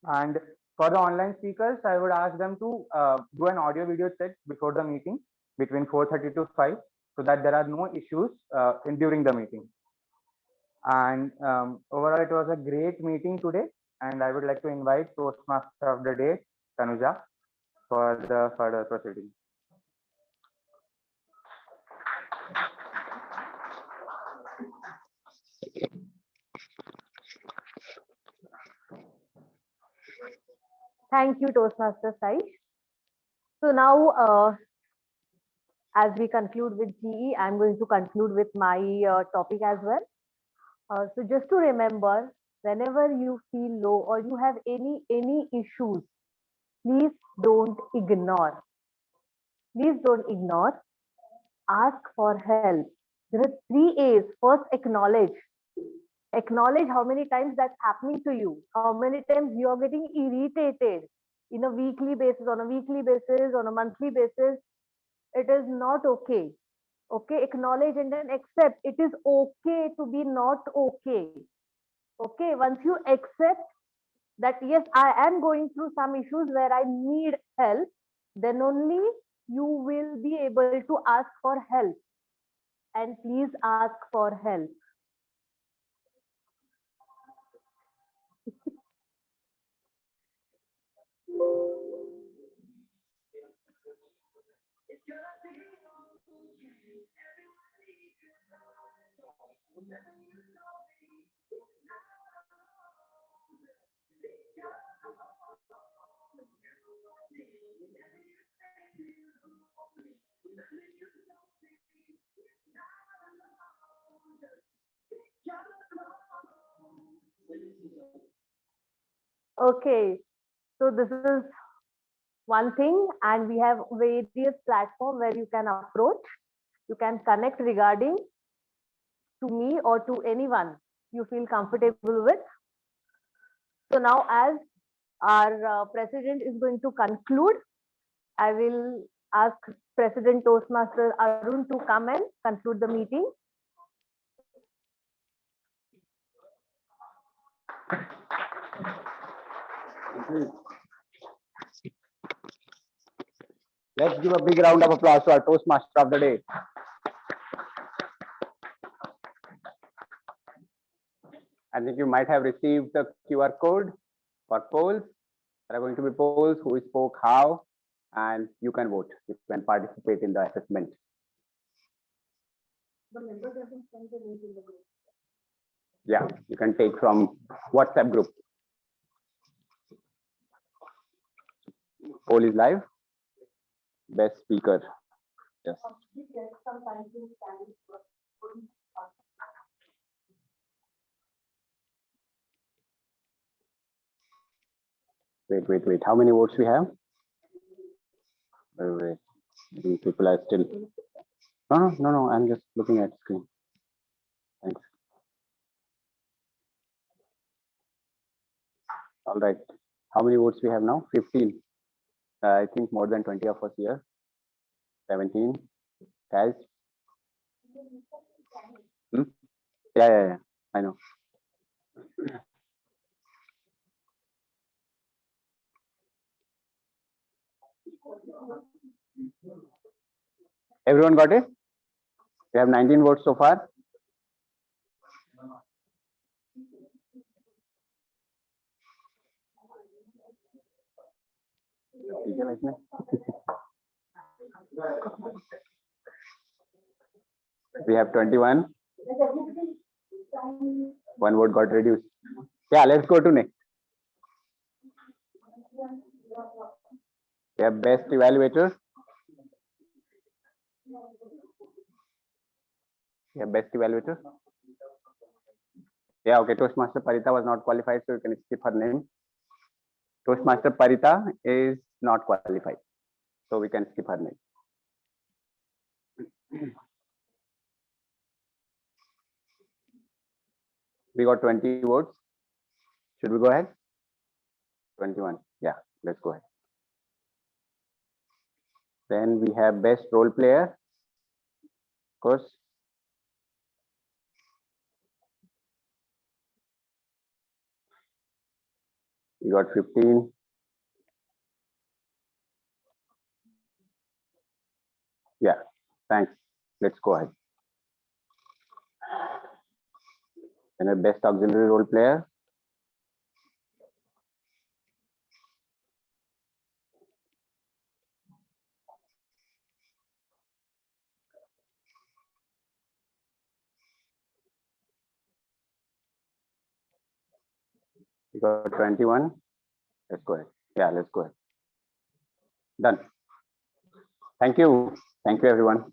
And for the online speakers, I would ask them to do an audio video check before the meeting between 4:30 to 5 so that there are no issues during the meeting. And overall, it was a great meeting today. And I would like to invite Toastmaster of the Day, Tanuja, for the further proceedings.
Thank you, Toastmaster Sai. So now, as we conclude with GE, I'm going to conclude with my topic as well. So just to remember, whenever you feel low or you have any issues, please don't ignore. Please don't ignore. Ask for help. There are 3 A's. First, acknowledge. Acknowledge how many times that's happening to you. How many times you are getting irritated in a weekly basis, on a weekly basis, on a monthly basis. It is not okay. Okay, acknowledge and then accept. It is okay to be not okay. Okay, once you accept that yes, I am going through some issues where I need help, then only you will be able to ask for help. And please ask for help. Okay, so this is one thing, and we have various platforms where you can approach, you can connect regarding to me or to anyone you feel comfortable with. So now, as our president is going to conclude, I will ask President Toastmaster Arun to come and conclude the meeting.
Let's give a big round of applause to our Toastmaster of the Day. I think you might have received the QR code for polls. There are going to be polls, who spoke how, and you can vote. You can participate in the assessment.
The member doesn't send the link in the group.
Yeah, you can take from WhatsApp group. Poll is live. Best speaker. Yes. Wait. How many votes we have? Wait. I think people are still. No. I'm just looking at screen. Thanks. All right. How many votes we have now? 15. I think more than 20 of us here. 17. Guys. Yeah. I know. Everyone got it? We have 19 votes so far. We have 21. One vote got reduced. Yeah, let's go to next. We have best evaluator. Yeah, best evaluator. Yeah, okay. Toastmaster Parita was not qualified, so you can skip her name. Toastmaster Parita is not qualified, so we can skip her name. We got 20 votes. Should we go ahead? 21. Yeah, let's go ahead. Then we have best role player. Of course. We got 15. Yeah, thanks. Let's go ahead. And a best auxiliary role player. We got 21. Let's go ahead. Yeah, let's go ahead. Done. Thank you. Thank you, everyone.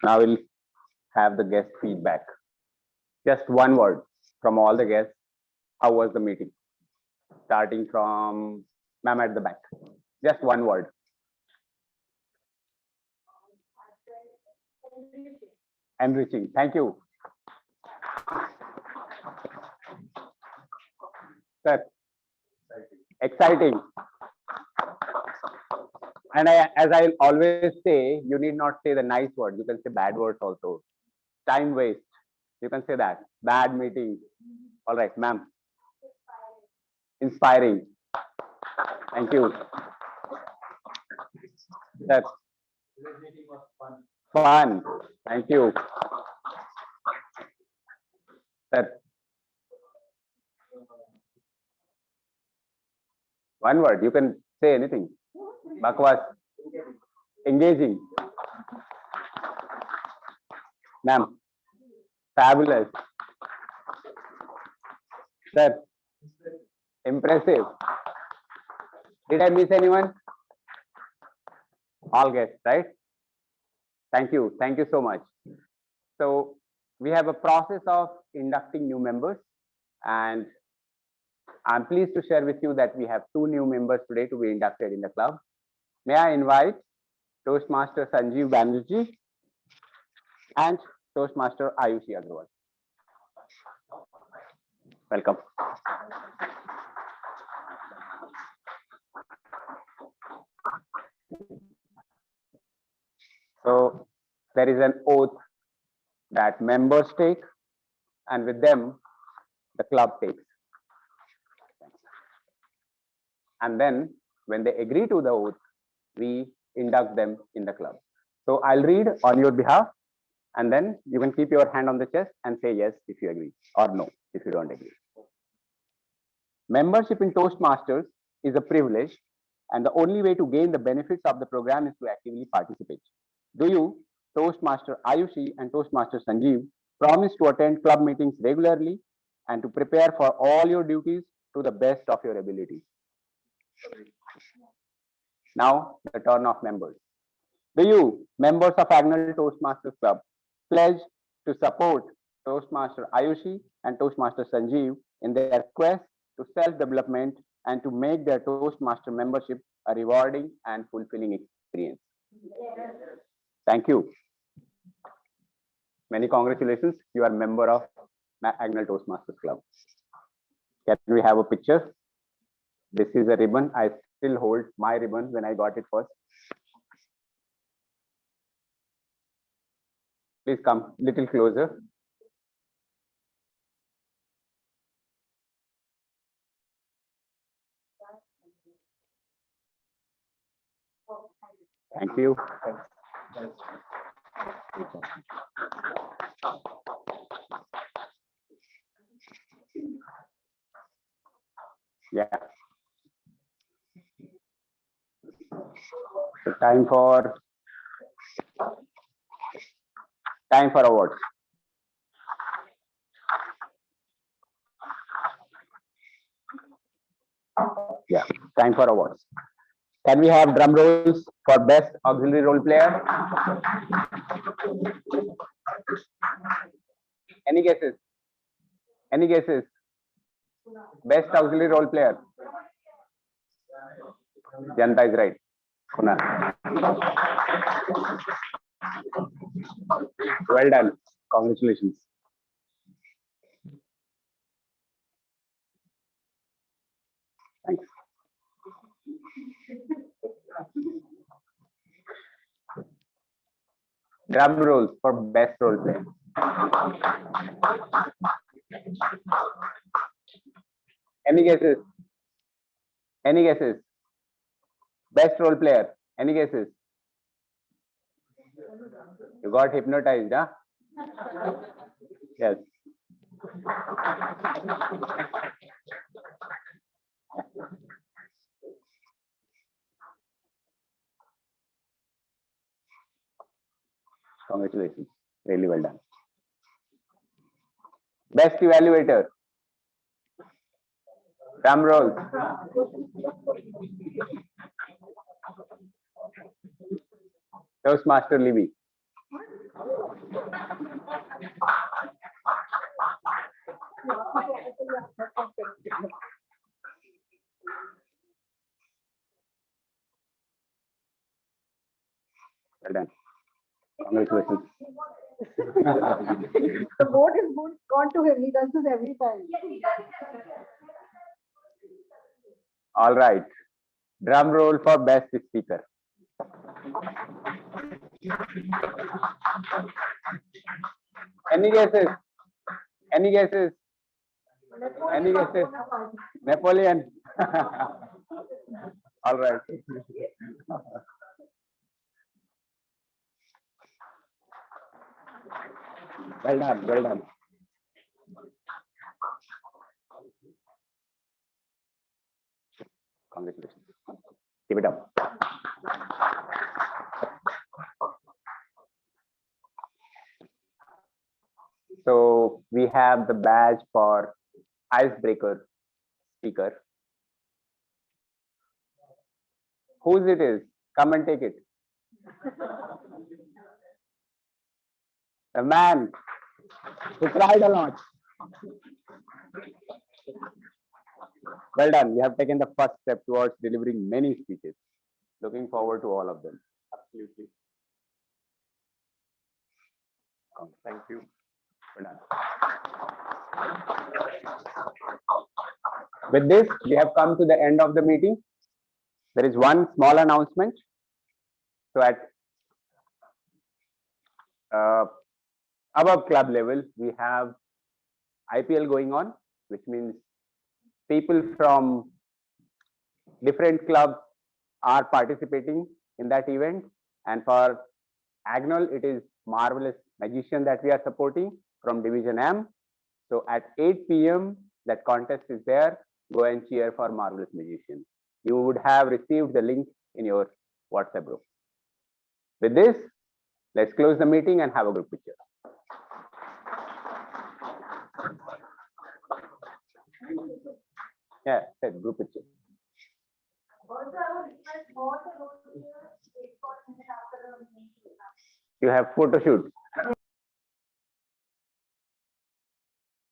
Now we'll have the guest feedback. Just one word from all the guests. How was the meeting? Starting from ma'am at the back. Just one word. Enriching. Thank you. Sir. Exciting. And as I always say, you need not say the nice word. You can say bad words also. Time waste. You can say that. Bad meeting. All right, ma'am. Inspiring. Thank you. Sir. Fun. Thank you. Sir. One word. You can say anything. Bakwas. Engaging. Ma'am. Fabulous. Sir. Impressive. Did I miss anyone? All guests, right? Thank you. Thank you so much. So we have a process of inducting new members, and I'm pleased to share with you that we have 2 new members today to be inducted in the club. May I invite Toastmaster Sanjeev Banerjee and Toastmaster Ayushi Agrawal. Welcome. So there is an oath that members take, and with them, the club takes. And then when they agree to the oath, we induct them in the club. So I'll read on your behalf, and then you can keep your hand on the chest and say yes if you agree, or no if you don't agree. Membership in Toastmasters is a privilege, and the only way to gain the benefits of the program is to actively participate. Do you, Toastmaster Ayushi and Toastmaster Sanjeev, Promise to attend club meetings regularly and to prepare for all your duties to the best of your ability. Now, the turn of members. Do you, members of Agnel Toastmasters Club, pledge to support Toastmaster Ayushi and Toastmaster Sanjeev in their quest to self-development and to make their Toastmaster membership a rewarding and fulfilling experience? Thank you. Many congratulations. You are a member of Agnel Toastmasters Club. Can we have a picture? This is a ribbon. I still hold my ribbon when I got it first. Please come little closer. Thank you. Yeah. So time for awards. Yeah, time for awards. Can we have drum rolls for best auxiliary role player? Any guesses? Any guesses? Best auxiliary role player? Janta is right. Kunal. Well done. Congratulations. Thanks. Drum rolls for best role player. Any guesses? Any guesses? Best role player. Any guesses? You got hypnotized, huh? Yes. Congratulations. Really well done. Best evaluator. Drum rolls. Toastmaster Libby. Well done. Congratulations.
The vote is good, gone to him. He does this every time.
All right. Drum roll for best speaker. Any guesses? Any guesses? Any guesses? Napoleon. All right. Well done. Well done. Congratulations. Keep it up. So we have the badge for icebreaker speaker. Whose it is? Come and take it. The man who cried a lot. Well done. You have taken the first step towards delivering many speeches. Looking forward to all of them. Absolutely. Thank you. Well done. With this, we have come to the end of the meeting. There is one small announcement. So at above club level, we have IPL going on, which means people from different clubs are participating in that event. And for Agnel, it is Marvelous Magician that we are supporting from Division M. So at 8 p.m., that contest is there. Go and cheer for Marvelous Magician. You would have received the link in your WhatsApp group. With this, let's close the meeting and have a group picture. Yeah, said group picture.
Also, I would request all the role players to take for minute after the meeting.
You have photo shoot.